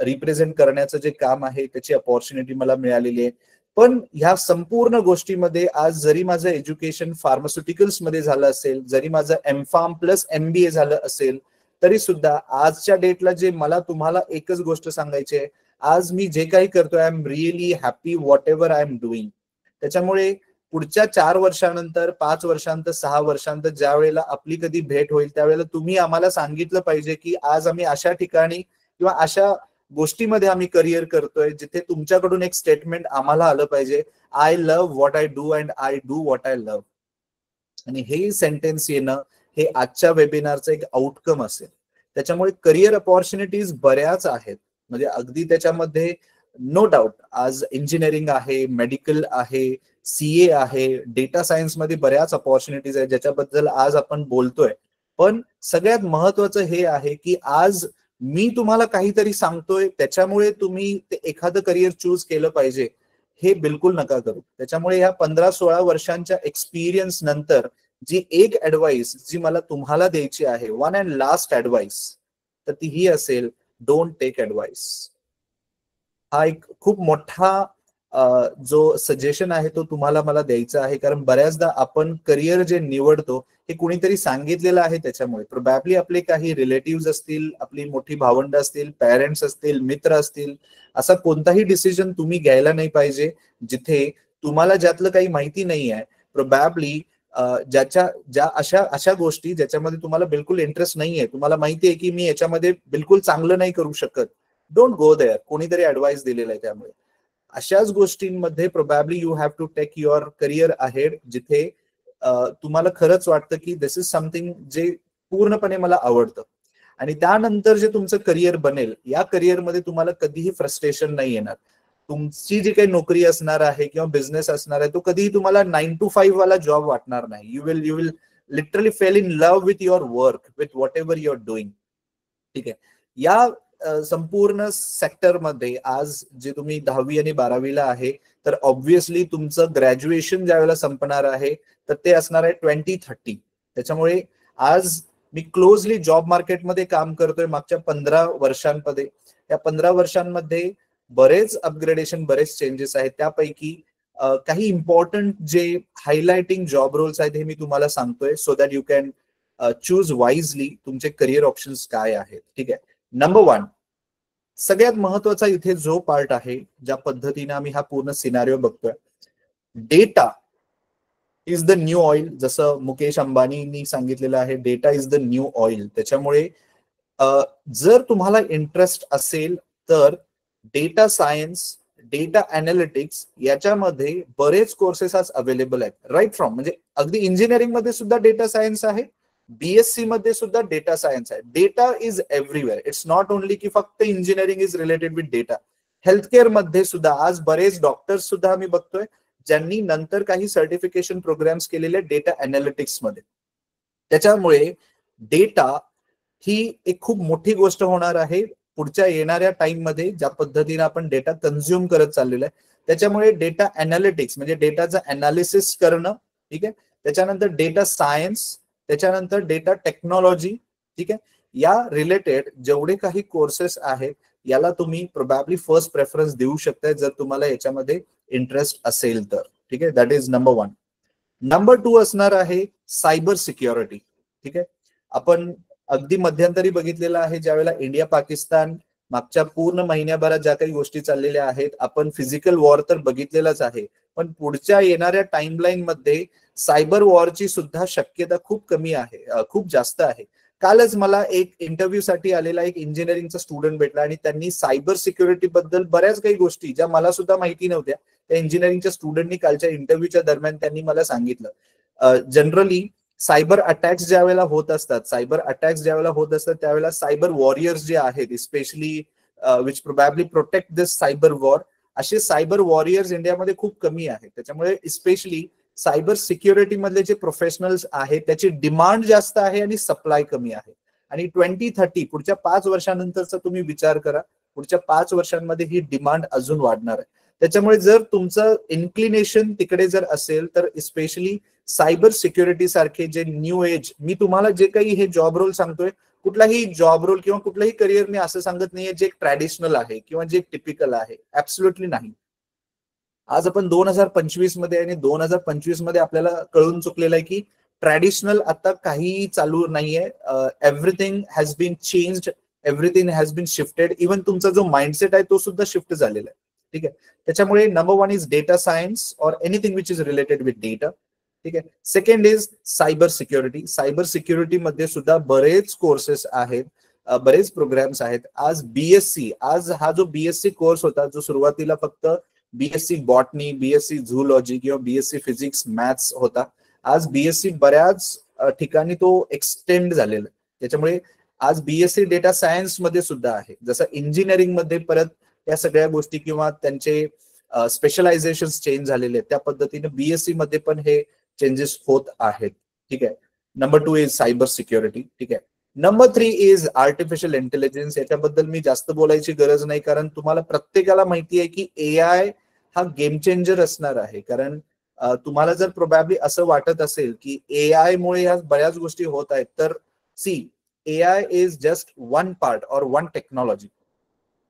रिप्रेझेंट करण्याचं जे काम आहे त्याची अपॉर्च्युनिटी मला मिळालेली आहे. पण ह्या संपूर्ण गोष्टीमध्ये आज जरी माझं एज्युकेशन फार्मास्युटिकल्स मध्ये झालं असेल, जरी माझं M.Pharm प्लस MBA झालं असेल, तरी सुद्धा आजच्या डेटला जे मला तुम्हाला एकच गोष्ट सांगायची आहे, आज मी जे काही करतोय I am really happy what ever I am doing. त्याच्यामुळे पुढच्या 4 वर्षानंतर, 5 वर्षानंतर, 6 वर्षानंतर ज्या वेळेला आपली कधी भेट होईल त्यावेळेला तुम्ही आम्हाला सांगितलं पाहिजे की आज आम्ही अशा ठिकाणी किंवा अशा गोष्टीमध्ये आम्ही करिअर करतोय जिथे तुमच्याकडून एक स्टेटमेंट आम्हाला आलं पाहिजे, I love what I do and I do what I love. आणि हे सेंटेन्स येणं हे आजच्या वेबिनारचं एक आउटकम असेल. त्याच्यामुळे करिअर अपॉर्च्युनिटीज बऱ्याच आहेत, म्हणजे अगदी त्याच्यामध्ये नो डाऊट आज इंजिनिअरिंग आहे, मेडिकल आहे, CA आहे, डेटा सायन्स मध्ये बऱ्याच अपॉर्च्युनिटीज आहेत ज्याच्याबद्दल आज आपण बोलतोय. पण सगळ्यात महत्वाचं हे आहे की आज मी तुम्हाला काहीतरी सांगतोय त्याच्यामुळे तुम्ही ते एखादं करिअर चूज केलं पाहिजे हे बिलकुल नका करू. त्याच्यामुळे ह्या 15-16 वर्षांच्या एक्सपिरियन्स नंतर जी एक ऍडवाइस जी मला तुम्हाला द्यायची आहे, वन अँड लास्ट ऍडवाइस, तर ती ही असेल, डोंट टेक ऍडवाइस. हा एक खूप मोठा जो सजेशन आहे तो तुम्हाला मला द्यायचा आहे. कारण बऱ्याचदा आपण करिअर जे निवडतो हे कुणीतरी सांगितलेलं आहे त्याच्यामुळे. प्रोबॅबली आपले काही रिलेटिव्ह असतील, आपली मोठी भावंड असतील, पेरेंट्स असतील, मित्र असतील. असा कोणताही डिसिजन तुम्ही घ्यायला नाही पाहिजे जिथे तुम्हाला ज्यातलं काही माहिती नाही आहे. प्रोबॅबली ज्या अशा गोष्टी ज्याच्यामध्ये तुम्हाला बिलकुल इंटरेस्ट नाहीये, तुम्हाला माहिती आहे की मी याच्यामध्ये बिलकुल चांगलं नाही करू शकत, डोंट गो देअर. कोणीतरी ऍडवाइस दिलेला आहे त्यामुळे. अशाच गोष्टींमध्ये probably you have to take your career ahead जिथे तुम्हाला खरंच वाटतं की दिस इज समथिंग जे पूर्णपणे मला आवडतं. आणि त्यानंतर जे तुमचं करिअर बनेल, या करिअरमध्ये तुम्हाला कधीही फ्रस्ट्रेशन नाही येणार. तुमची जी काही नोकरी असणार आहे किंवा बिझनेस असणार आहे तो कधीही तुम्हाला 9 to 5 वाला जॉब वाटणार नाही. You will literally fell in love with your work, with what ever you are doing. ठीक आहे. या संपूर्ण सेक्टरमध्ये आज जे तुम्ही 10वी आणि 12वीला आहे, तर ऑब्व्हियसली तुमचं ग्रॅज्युएशन ज्या वेळेला संपणार आहे तर ते असणार आहे 2030. त्याच्यामुळे आज मी क्लोजली जॉब मार्केटमध्ये काम करतोय मागच्या 15 वर्षांमध्ये. या 15 वर्षांमध्ये बरेच अपग्रेडेशन, बरेच चेंजेस आहेत. त्यापैकी काही इम्पॉर्टंट जे हायलाइटिंग जॉब रोल्स आहेत हे मी तुम्हाला सांगतोय, so that you can choose wisely तुमचे करिअर ऑप्शन्स काय आहेत. ठीक आहे. नंबर 1, सगळ्यात महत्वाचा इथे जो पार्ट आहे, ज्या पद्धतीने आम्ही हा पूर्ण सिनारिओ बघतोय, data is the new oil. जसं मुकेश अंबानींनी सांगितलेलं आहे, data is the new oil. त्याच्यामुळे जर तुम्हाला इंटरेस्ट असेल तर डेटा सायन्स, डेटा अनालिटिक्स याच्यामध्ये बरेच कोर्सेस आज अवेलेबल आहेत. राईट फ्रॉम म्हणजे अगदी इंजिनिअरिंग मध्ये सुद्धा डेटा सायन्स आहे, बीएससी मध्ये सुद्धा डेटा सायन्स आहे. Data is everywhere. It's not only की फक्त engineering is related with data. Healthcare मध्ये सुद्धा आज बरेच डॉक्टर्स सुद्धा आम्ही बघतोय ज्यांनी नंतर काही सर्टिफिकेशन प्रोग्राम्स केलेले डेटा अनालिटिक्स मध्ये. त्याच्यामुळे डेटा ही एक खूप मोठी गोष्ट होणार आहे पुढच्या येणाऱ्या टाइम मध्ये, ज्या पद्धतीने आपण डेटा कन्झ्युम करत चाललेलो आहे. त्याच्यामुळे डेटा अनालिटिक्स म्हणजे डेटाचं अनालिसिस करणं, ठीक आहे, त्याच्यानंतर डेटा सायन्स, त्याच्यानंतर डेटा टेक्नॉलॉजी, ठीक आहे, या रिलेटेड जेवढे काही कोर्सेस आहेत याला तुम्ही प्रोबॅबली फर्स्ट प्रेफरन्स देऊ शकताय जर तुम्हाला याच्यामध्ये इंटरेस्ट असेल तर. ठीक आहे. That is number 1. नंबर 2 असणार आहे सायबर सिक्युरिटी. ठीक आहे. आपण अगदी मध्यंतरी बघितलेलं आहे ज्यावेळेला इंडिया पाकिस्तान मागच्या पूर्ण महिन्याभरात ज्या काही गोष्टी चाललेल्या आहेत, आपण फिजिकल वॉर तर बघितलेलाच आहे, पण पुढच्या येणाऱ्या टाइमलाईन मध्ये सायबर वॉरची सुद्धा शक्यता खूप कमी आहे, खूप जास्त आहे. कालच मला एक इंटरव्ह्यू साठी आलेला एक इंजिनिअरिंगचा स्टुडंट भेटला आणि त्यांनी सायबर सिक्युरिटी बद्दल बऱ्याच काही गोष्टी ज्या मला सुद्धा माहिती नव्हत्या त्या इंजिनिअरिंगच्या स्टुडंटनी कालच्या इंटरव्ह्यूच्या दरम्यान त्यांनी मला सांगितलं. जनरली सायबर अटॅक्स ज्या वेळेला होत असतात, त्यावेळेला सायबर वॉरियर्स जे आहेत, specially which probably protect this cyber war, असे सायबर वॉरियर्स इंडियामध्ये खूप कमी आहेत. त्याच्यामुळे स्पेशली सायबर सिक्युरिटी मधले जे प्रोफेशनल्स आहेत त्याची डिमांड जास्त आहे आणि सप्लाय कमी आहे. आणि 2030 पुढच्या 5 वर्षानंतरचा तुम्ही विचार करा, पुढच्या 5 वर्षांमध्ये ही डिमांड अजून वाढणार आहे. त्याच्यामुळे जर तुमचं इन्क्लिनेशन तिकडे जर असेल तर स्पेशली सायबर सिक्युरिटी सारखे जे न्यू एज, मी तुम्हाला जे काही हे जॉब रोल सांगतोय, कुठलाही जॉब रोल किंवा कुठलाही करिअर मी असं सांगत नाहीये जे ट्रॅडिशनल आहे किंवा जे टिपिकल आहे, ऍब्सोल्युटली नाही. आज आपण 2025 मध्ये आणि 2025 मध्ये आपल्याला कळून चुकलेलं आहे की ट्रॅडिशनल आता काहीही चालू नाहीये. Everything has been changed, everything has been shifted. Even तुमचा जो माइंडसेट आहे तो सुद्धा शिफ्ट झालेला आहे. ठीक आहे. त्याच्यामुळे number 1 is data science or anything which is related with data. ठीक आहे. Second is cyber security. Cyber security मध्ये सुद्धा बरेच कोर्सेस आहेत, बरेच प्रोग्राम्स आहेत. आज बीएससी, आज हा जो बीएससी कोर्स होता जो सुरुवातीला फक्त बीएससी बॉटनी, बीएससी झूलॉजी किंवा बीएससी फिजिक्स मॅथ्स होता, आज बीएससी बऱ्याच ठिकाणी तो एक्सटेंड झालेला. त्याच्यामुळे आज बीएससी डेटा सायन्स मध्ये सुद्धा आहे. जसं इंजिनिअरिंग मध्ये परत या सगळ्या गोष्टी किंवा त्यांचे स्पेशलायझेशन चेंज झालेले आहेत, त्या पद्धतीने बीएससी मध्ये पण हे चेंजेस होत आहेत. ठीक आहे. Number 2 is cyber security. ठीक आहे. Number 3 is artificial intelligence. याच्याबद्दल मी जास्त बोलायची गरज नाही, कारण तुम्हाला प्रत्येकाला माहिती आहे की AI हा गेम चेंजर असणार आहे. कारण तुम्हाला जर प्रोबॅबली असं वाटत असेल की AI मुळे ह्या बऱ्याच गोष्टी होत आहेत, तर see, AI is just one part or one technology.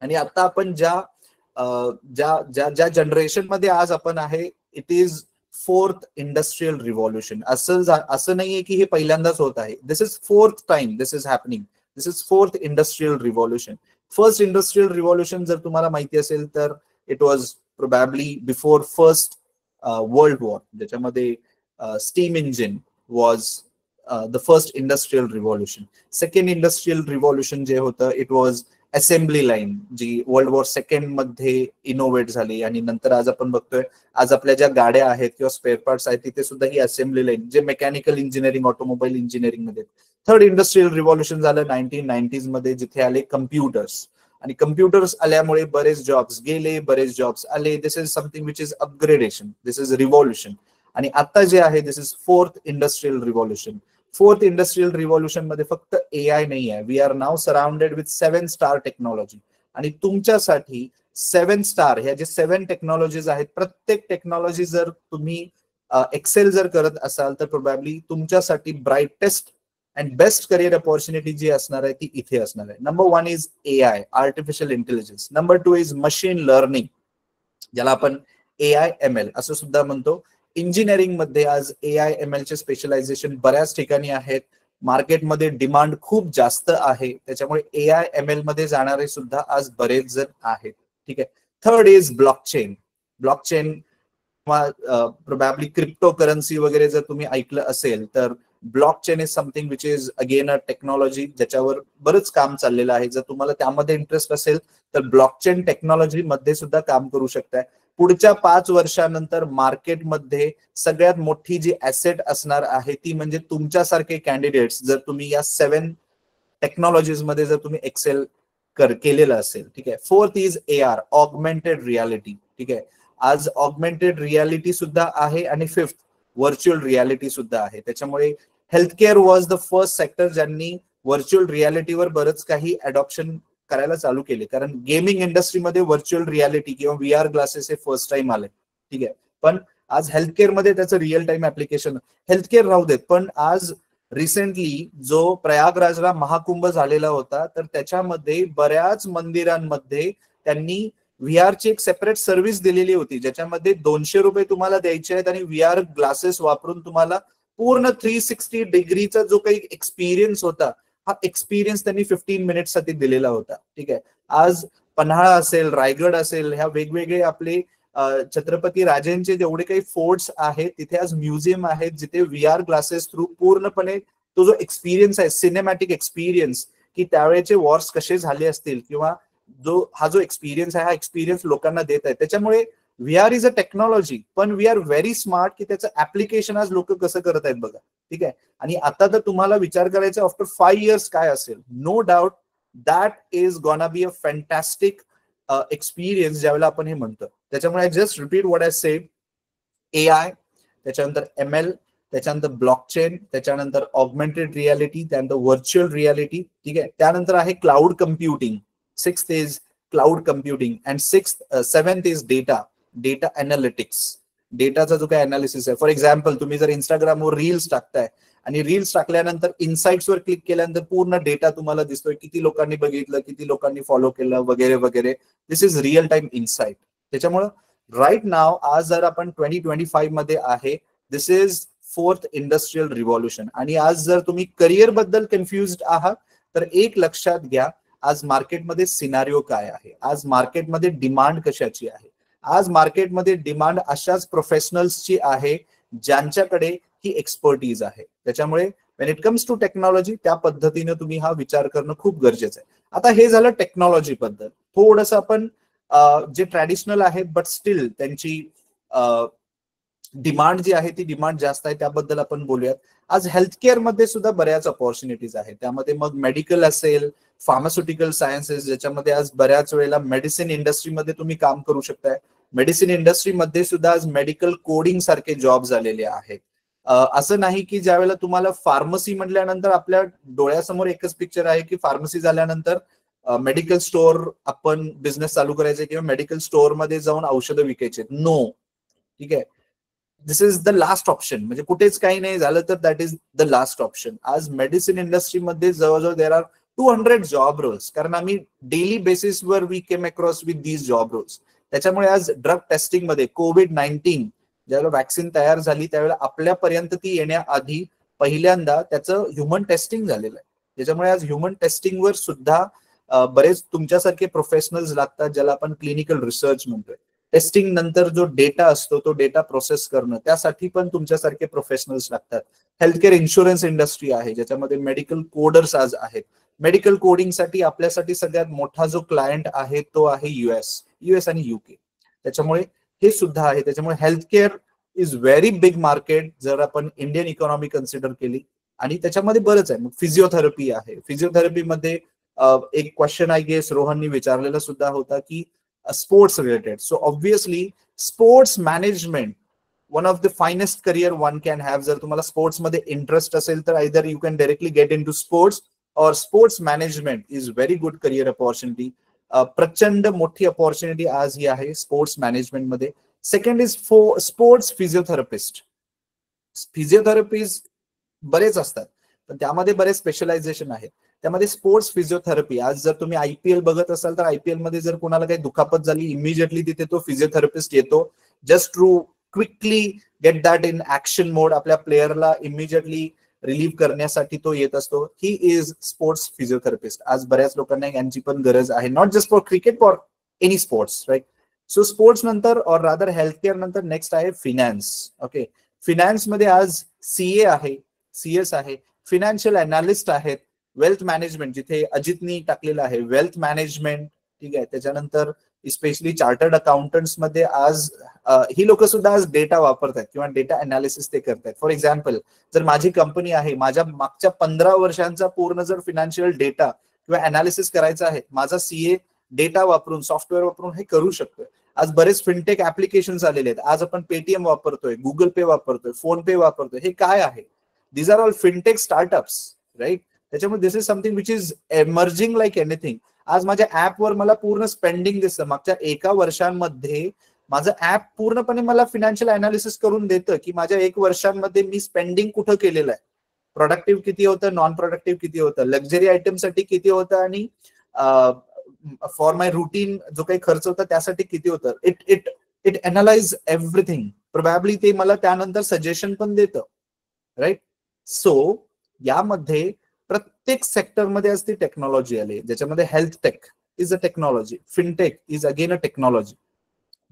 आणि आता आपण ज्या ज्या ज्या ज्या जनरेशन मध्ये आज आपण आहे, it is fourth industrial revolution. असं नाहीये की हे पहिल्यांदाच होत आहे. This is fourth time this is happening. This is fourth industrial revolution. First industrial revolution जर तुम्हाला माहिती असेल तर it was probably before first world war, ज्याच्यामध्ये steam engine was the first industrial revolution. Second industrial revolution जे होतं, इट वॉज असेंब्ली लाईन, जी वर्ल्ड वॉर सेकंड मध्ये इनोव्हेट झाली. आणि नंतर आज आपण बघतोय, आज आपल्या ज्या गाड्या आहेत किंवा स्पेअर पार्ट्स आहेत, तिथे सुद्धा ही असेंब्ली लाईन, जे मेकॅनिकल इंजिनिअरिंग, ऑटोमोबाईल इंजिनिअरिंग मध्ये. थर्ड इंडस्ट्रियल रिव्हॉल्युशन झालं 1990s मध्ये, जिथे आले कम्प्युटर्स. आणि कम्प्युटर्स आल्यामुळे बरेच जॉब्स गेले, बरेच जॉब्स आले. This is something which is upgradation, this is revolution. आणि आता जे आहे, this is fourth industrial revolution. Fourth industrial revolution मध्ये फक्त AI नाही आहे. We are now surrounded with 7 star technology. आणि तुमच्यासाठी 7 स्टार, ह्या जे 7 टेक्नॉलॉजीज आहेत, प्रत्येक टेक्नॉलॉजी जर तुम्ही एक्सेल जर करत असाल, तर प्रोबॅबली तुमच्यासाठी brightest and best career opportunity जी असणार आहे ती इथे असणार आहे. Number 1 is AI, artificial intelligence. Number 2 is machine learning, ज्याला आपण AI/ML असं सुद्धा म्हणतो. इंजिनिअरिंग मध्ये आज AI/ML चे स्पेशलायझेशन बऱ्याच ठिकाणी आहेत. मार्केटमध्ये डिमांड खूप जास्त आहे, त्याच्यामुळे AI/ML मध्ये जाणारे सुद्धा आज बरेच जण आहेत. ठीक आहे. Third is blockchain. ब्लॉकचेन किंवा प्रोबॅबली क्रिप्टो करन्सी वगैरे जर तुम्ही ऐकलं असेल, तर blockchain is something which is again a technology, ज्याच्यावर बरंच काम चाललेलं आहे. जर तुम्हाला त्यामध्ये इंटरेस्ट असेल तर ब्लॉकचेन टेक्नॉलॉजी मध्ये सुद्धा काम करू शकताय. पुढच्या 5 वर्षानंतर मार्केटमध्ये सगळ्यात मोठी जी ऍसेट असणार आहे ती म्हणजे तुमच्यासारखे कॅन्डिडेट्स, जर तुम्ही या 7 टेक्नॉलॉजीज मध्ये जर तुम्ही एक्सेल केलेलं असेल. ठीक आहे. Fourth is AR, augmented reality. ठीक आहे. आज ऑगमेंटेड रियालिटी सुद्धा आहे. आणि फिफ्थ व्हर्च्युअल रियालिटी सुद्धा आहे. त्याच्यामुळे healthcare was the first sector ज्यांनी व्हर्च्युअल रियालिटीवर बरंच काही अडॉप्शन करायला चालू केले. कारण गेमिंग इंडस्ट्रीमध्ये व्हर्च्युअल रियालिटी किंवा VR ग्लासेस हे फर्स्ट टाइम आले. ठीक आहे. पण आज हेल्थकेअर मध्ये त्याचं रिअल टाइम ऍप्लिकेशन, हेल्थकेअर राहू देत, पण आज रिसेंटली जो प्रयागराजला महाकुंभ झालेला होता, तर त्याच्यामध्ये बऱ्याच मंदिरांमध्ये त्यांनी VR ची एक सेपरेट सर्व्हिस दिलेली होती, ज्याच्यामध्ये ₹200 तुम्हाला द्यायचे आहेत आणि VR ग्लासेस वापरून तुम्हाला पूर्ण 360 डिग्रीचा जो काही एक्सपिरियन्स होता, हा एक्सपिरियन्स त्यांनी 15 मिनिटसाठी दिलेला होता. ठीक आहे. आज पन्हाळा असेल, रायगड असेल, ह्या वेगवेगळे आपले छत्रपती राजेंचे जेवढे काही फोर्ट्स आहेत, तिथे आज म्युझियम आहेत, जिथे VR ग्लासेस थ्रू पूर्णपणे तो जो एक्सपिरियन्स आहे, सिनेमॅटिक एक्सपिरियन्स, की त्यावेळेचे वॉर्स कसे झाले असतील, किंवा हा जो एक्सपिरियन्स आहे, हा एक्सपिरियन्स लोकांना देत आहे. त्याच्यामुळे VR इज अ टेक्नॉलॉजी, पण वी आर व्हेरी स्मार्ट की त्याचं ऍप्लिकेशन आज लोक कसं करत आहेत बघा. ठीक आहे. आणि आता तर तुम्हाला विचार करायचा, आफ्टर 5 इयर्स काय असेल. No doubt that is gonna be a fantastic experience, ज्यावेळेला आपण हे म्हणतो. त्याच्यामुळे I just repeat what I said. AI, त्याच्यानंतर ML, त्याच्यानंतर ब्लॉकचेन, त्याच्यानंतर ऑगमेंटेड रियालिटी, त्यानंतर व्हर्च्युअल रियालिटी. ठीक आहे. त्यानंतर आहे cloud computing. Sixth is cloud computing and seventh is data analytics. डेटाचा जो काही अनालिसिस आहे. फॉर एक्झाम्पल, तुम्ही जर इंस्टाग्रामवर रील्स टाकताय आणि रील्स टाकल्यानंतर इन्साइट्स वर क्लिक केल्यानंतर पूर्ण डेटा तुम्हाला दिसतोय, किती लोकांनी बघितलं, किती लोकांनी फॉलो केलं, वगैरे वगैरे. दिस इज रिअल टाइम इन्साइट. त्याच्यामुळे राईट नाव, आज जर आपण 2025 मध्ये आहे, this is fourth industrial revolution. आणि आज जर तुम्ही करिअर बद्दल कन्फ्युज्ड आहात, तर एक लक्षात घ्या, आज मार्केटमध्ये सिनारिओ काय आहे, आज मार्केटमध्ये डिमांड कशाची आहे. आज मार्केटमध्ये डिमांड अशाच प्रोफेशनल्सची आहे ज्यांच्याकडे ही एक्सपर्टीज आहे. त्याच्यामुळे when it comes to technology, त्या पद्धतीने तुम्ही हा विचार करणं खूप गरजेचं आहे. आता हे झालं टेक्नॉलॉजी बद्दल. थोडंसं आपण जे ट्रॅडिशनल आहेत बट स्टील त्यांची डिमांड जी आहे ती डिमांड जास्त आहे, त्याबद्दल आपण बोलूयात. आज हेल्थकेअर मध्ये सुद्धा बऱ्याच अपॉर्च्युनिटीज आहेत. त्यामध्ये मग मेडिकल असेल, फार्मास्युटिकल सायन्सेस, ज्याच्यामध्ये आज बऱ्याच वेळेला मेडिसिन इंडस्ट्रीमध्ये तुम्ही काम करू शकताय. मेडिसिन इंडस्ट्रीमध्ये सुद्धा आज मेडिकल कोडिंग सारखे जॉब झालेले आहेत. असं नाही की ज्यावेळेला तुम्हाला फार्मसी म्हटल्यानंतर आपल्या डोळ्यासमोर एकच पिक्चर आहे की फार्मसी झाल्यानंतर मेडिकल स्टोअर आपण बिझनेस चालू करायचे किंवा मेडिकल स्टोअर मध्ये जाऊन औषधं विकायचे. नो, ठीक आहे. This is the last option. म्हणजे कुठेच काही नाही झालं तर that is the last option. आज मेडिसिन इंडस्ट्रीमध्ये जवळजवळ देर आर 200 जॉब रोल्स, कारण आम्ही डेली बेसिसवर we came across with these job roles. त्याच्यामुळे आज ड्रग टेस्टिंग मध्ये कोविड-19 ज्यावेळेला वॅक्सिन तयार झाली त्यावेळेला आपल्यापर्यंत ती येण्याआधी पहिल्यांदा त्याचं ह्युमन टेस्टिंग झालेलं आहे. त्याच्यामुळे आज ह्युमन टेस्टिंगवर सुद्धा बरेच तुमच्यासारखे प्रोफेशनल्स लागतात, ज्याला आपण क्लिनिकल रिसर्च म्हणतोय. टेस्टिंग नंतर जो डेटा असतो तो डेटा प्रोसेस करणं, त्यासाठी पण तुमच्यासारखे प्रोफेशनल्स लागतात. हेल्थकेअर इन्शुरन्स इंडस्ट्री आहे ज्याच्यामध्ये मेडिकल कोडर्स आज आहेत. मेडिकल कोडिंगसाठी आपल्यासाठी सगळ्यात मोठा जो क्लायंट आहे तो आहे युएस आणि युके. त्याच्यामुळे हे सुद्धा आहे. त्याच्यामुळे healthcare is very big market जर आपण इंडियन इकॉनॉमी कन्सिडर केली. आणि त्याच्यामध्ये बरंच आहे. मग फिजिओथेरपी आहे. फिजिओथेरपीमध्ये एक क्वेश्चन आय गेस रोहननी विचारलेला सुद्धा होता की sports related. So obviously sports management one of the finest career one can have. जर तुम्हाला स्पोर्ट्समध्ये इंटरेस्ट असेल तर either you can directly get in to sports और sports management is very good career opportunity. प्रचंड मोठी अपॉर्च्युनिटी आज ही आहे स्पोर्ट्स मॅनेजमेंट मध्ये. Second is sports physiotherapist. Physiotherapies बरेच असतात पण त्यामध्ये बरेच स्पेशलायझेशन आहे. त्यामध्ये स्पोर्ट्स फिजिओथेरपी, आज जर तुम्ही आयपीएल बघत असाल तर आयपीएल मध्ये जर कोणाला काही दुखापत झाली इमिजिएटली तिथे तो फिजिओथेरपिस्ट येतो just to quickly get that in action mode. आपल्या प्लेयरला इमिजिएटली रिलीव्ह करण्यासाठी तो येत असतो. He is sports physiotherapist. आज बऱ्याच लोकांना यांची पण गरज आहे, not just for cricket, for any sports, right. So sports नंतर और रादर हेल्थकेअर नंतर नेक्स्ट आहे फिनान्स. ओके, फिनान्स मध्ये आज सीए आहे, सीएस आहे, फिनान्शियल अनालिस्ट आहेत, वेल्थ मॅनेजमेंट जिथे अजितनी टाकलेलं आहे वेल्थ मॅनेजमेंट, ठीक आहे. त्याच्यानंतर स्पेशली चार्टर्ड अकाउंटंट्स मध्ये आज ही लोक सुद्धा आज डेटा वापरतात किंवा डेटा अनालिसिस ते करतात. फॉर एक्झाम्पल, जर माझी कंपनी आहे, माझ्या मागच्या 15 वर्षांचा पूर्ण जर फिनान्शियल डेटा किंवा अनालिसिस करायचा आहे, माझा सीए डेटा वापरून सॉफ्टवेअर वापरून हे करू शकतोय. आज बरेच फिनटेक ऍप्लिकेशन्स आलेले आहेत. आज आपण पेटीएम वापरतोय, गुगल पे वापरतोय, फोन पे वापरतोय. हे काय आहे? These are all fintech startups, right. त्याच्यामुळे this is something which is emerging like anything. आज माझ्या ऍपवर मला पूर्ण स्पेंडिंग दिसतं. मागच्या 1 वर्षांमध्ये माझं ऍप पूर्णपणे मला फिनान्शियल अनालिसिस करून देतं की माझ्या 1 वर्षांमध्ये मी स्पेंडिंग कुठं केलेलं आहे, प्रोडक्टिव्ह किती होतं, नॉन प्रोडक्टिव्ह किती होतं, लक्झरी आयटमसाठी किती होतं आणि फॉर माय रुटीन जो काही खर्च होता त्यासाठी किती होतं. It analyse everything. प्रोबॅबली ते मला त्यानंतर सजेशन पण देतं, राईट. सो यामध्ये प्रत्येक सेक्टरमध्ये आज ती टेक्नॉलॉजी आली, ज्याच्यामध्ये health take is a technology, fintech is again a technology.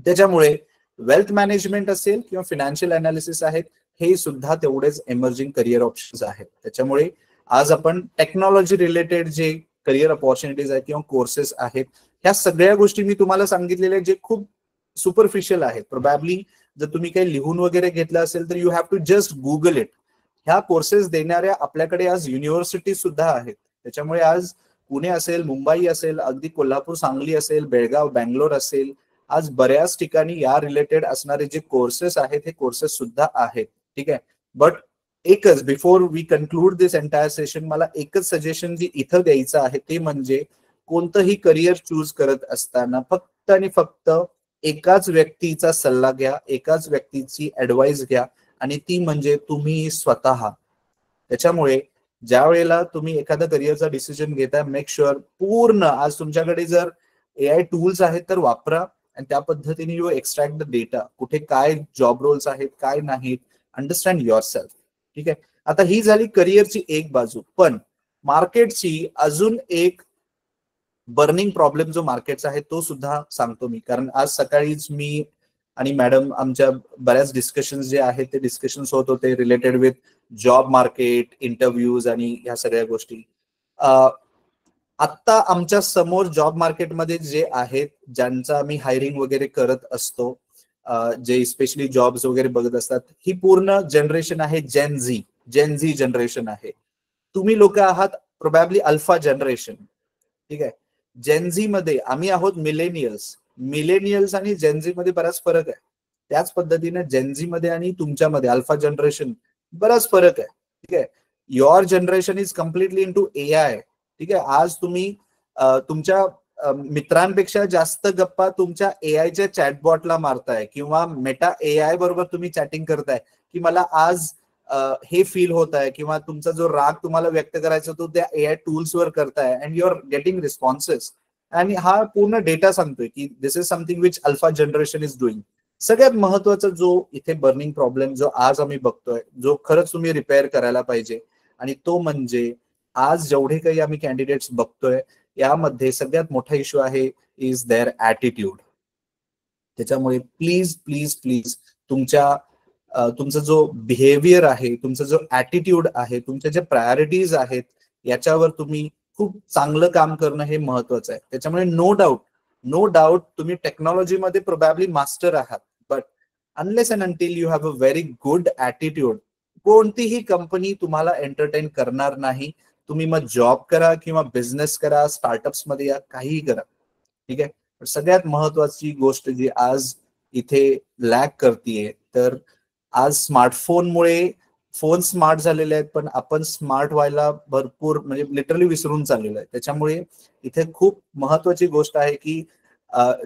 त्याच्यामुळे वेल्थ मॅनेजमेंट असेल किंवा फिनान्शियल अनालिसिस आहेत, हे सुद्धा तेवढेच एमर्जिंग करिअर ऑप्शन्स आहेत. त्याच्यामुळे आज आपण टेक्नॉलॉजी रिलेटेड जे करिअर अपॉर्च्युनिटीज आहेत किंवा कोर्सेस आहेत, ह्या सगळ्या गोष्टी मी तुम्हाला सांगितलेल्या जे खूप सुपरफिशियल आहेत. प्रोबॅबली जर तुम्ही काही लिहून वगैरे घेतलं असेल तर you have to just Google it. ह्या कोर्सेस देणाऱ्या आपल्याकडे आज युनिव्हर्सिटी सुद्धा आहेत. त्याच्यामुळे आज पुणे असेल, मुंबई असेल, अगदी कोल्हापूर, सांगली असेल, बेळगाव, बँगलोर असेल, आज बऱ्याच ठिकाणी या रिलेटेड असणारे जे कोर्सेस आहेत हे कोर्सेस सुद्धा आहेत, ठीक आहे. बट एकच, before we conclude this entire session, मला एकच सजेशन जी इथं द्यायचं आहे ते म्हणजे कोणतंही करिअर चूज करत असताना फक्त आणि फक्त एकाच व्यक्तीचा सल्ला घ्या, एकाच व्यक्तीची ऍडवाइस घ्या आणि ती म्हणजे तुम्ही स्वतः. त्याच्यामुळे ज्या वेळेला तुम्ही एखादा करिअरचा डिसिजन घेता, मेक शुअर पूर्ण, आज तुमच्याकडे जर एआय टूल्स आहेत तर वापरा आणि त्या पद्धतीने यू एक्स्ट्रॅक्ट द डेटा, कुठे काय जॉब रोल्स आहेत, काय नाहीत, अंडरस्टँड युअर सेल्फ, ठीक आहे. आता ही झाली करिअरची एक बाजू. पण मार्केटची अजून एक बर्निंग प्रॉब्लेम जो मार्केटचा आहे तो सुद्धा सांगतो मी, कारण आज सकाळीच मी आणि मॅडम आमच्या बऱ्याच डिस्कशन्स जे आहेत ते डिस्कशन्स होत होते related with job market, interviews आणि ह्या सगळ्या गोष्टी. आत्ता आमच्या समोर जॉब मार्केटमध्ये जे आहेत, ज्यांचा आम्ही हायरिंग वगैरे करत असतो, जे स्पेशली जॉब्स वगैरे बघत असतात, ही पूर्ण जनरेशन आहे जेन झी जनरेशन आहे. तुम्ही लोक आहात प्रोबॅबली अल्फा जनरेशन, ठीक आहे. जेन झी मध्ये आम्ही आहोत मिलेनियल्स आणि जेन झी मध्ये बराच फरक आहे. त्याच पद्धतीने जेन झी मध्ये आणि तुमच्यामध्ये अल्फा जनरेशन बराच फरक आहे. ठीक आहे, your generation is completely into AI. ठीक आहे, आज तुम्ही तुमच्या मित्रांपेक्षा जास्त गप्पा तुमच्या AIच्या चॅटबॉटला मारताय किंवा मेटा AI बरोबर तुम्ही चॅटिंग करताय की मला आज हे फील होत आहे, किंवा तुमचा जो राग तुम्हाला व्यक्त करायचा तो त्या AI टूल्स वर करताय and you are getting responses. आणि हा पूर्ण डेटा सांगतोय की this is something which alpha generation is doing. सगळ्यात महत्वाचा जो इथे बर्निंग प्रॉब्लेम जो आज आम्ही बघतोय, जो खरंच तुम्ही रिपेअर करायला पाहिजे, आणि तो म्हणजे आज जेवढे काही आम्ही कॅन्डिडेट्स बघतोय यामध्ये सगळ्यात मोठा इश्यू आहे इज देअर ॲटिट्यूड. त्याच्यामुळे प्लीज प्लीज प्लीज तुमचा जो बिहेवियर आहे, तुमचा जो ॲटिट्यूड आहे, तुमच्या ज्या प्रायोरिटीज आहेत याच्यावर तुम्ही खूप चांगलं काम करणं हे महत्वाचं आहे. त्याच्यामुळे नो डाऊट तुम्ही टेक्नॉलॉजीमध्ये प्रोबॅबली मास्टर आहात, but unless and until you have a very good attitude कोणतीही कंपनी तुम्हाला एंटरटेन करणार नाही. तुम्ही मग जॉब करा किंवा बिझनेस करा, स्टार्टअप्स मध्ये या, काहीही करा. ठीक आहे, सगळ्यात महत्वाची गोष्ट जी आज इथे लॅक करतीये, तर आज स्मार्टफोनमुळे फोन स्मार्ट झालेले आहेत, पण आपण स्मार्ट व्हायला भरपूर म्हणजे लिटरली विसरून चाललेलो आहे. त्याच्यामुळे इथे खूप महत्वाची गोष्ट आहे की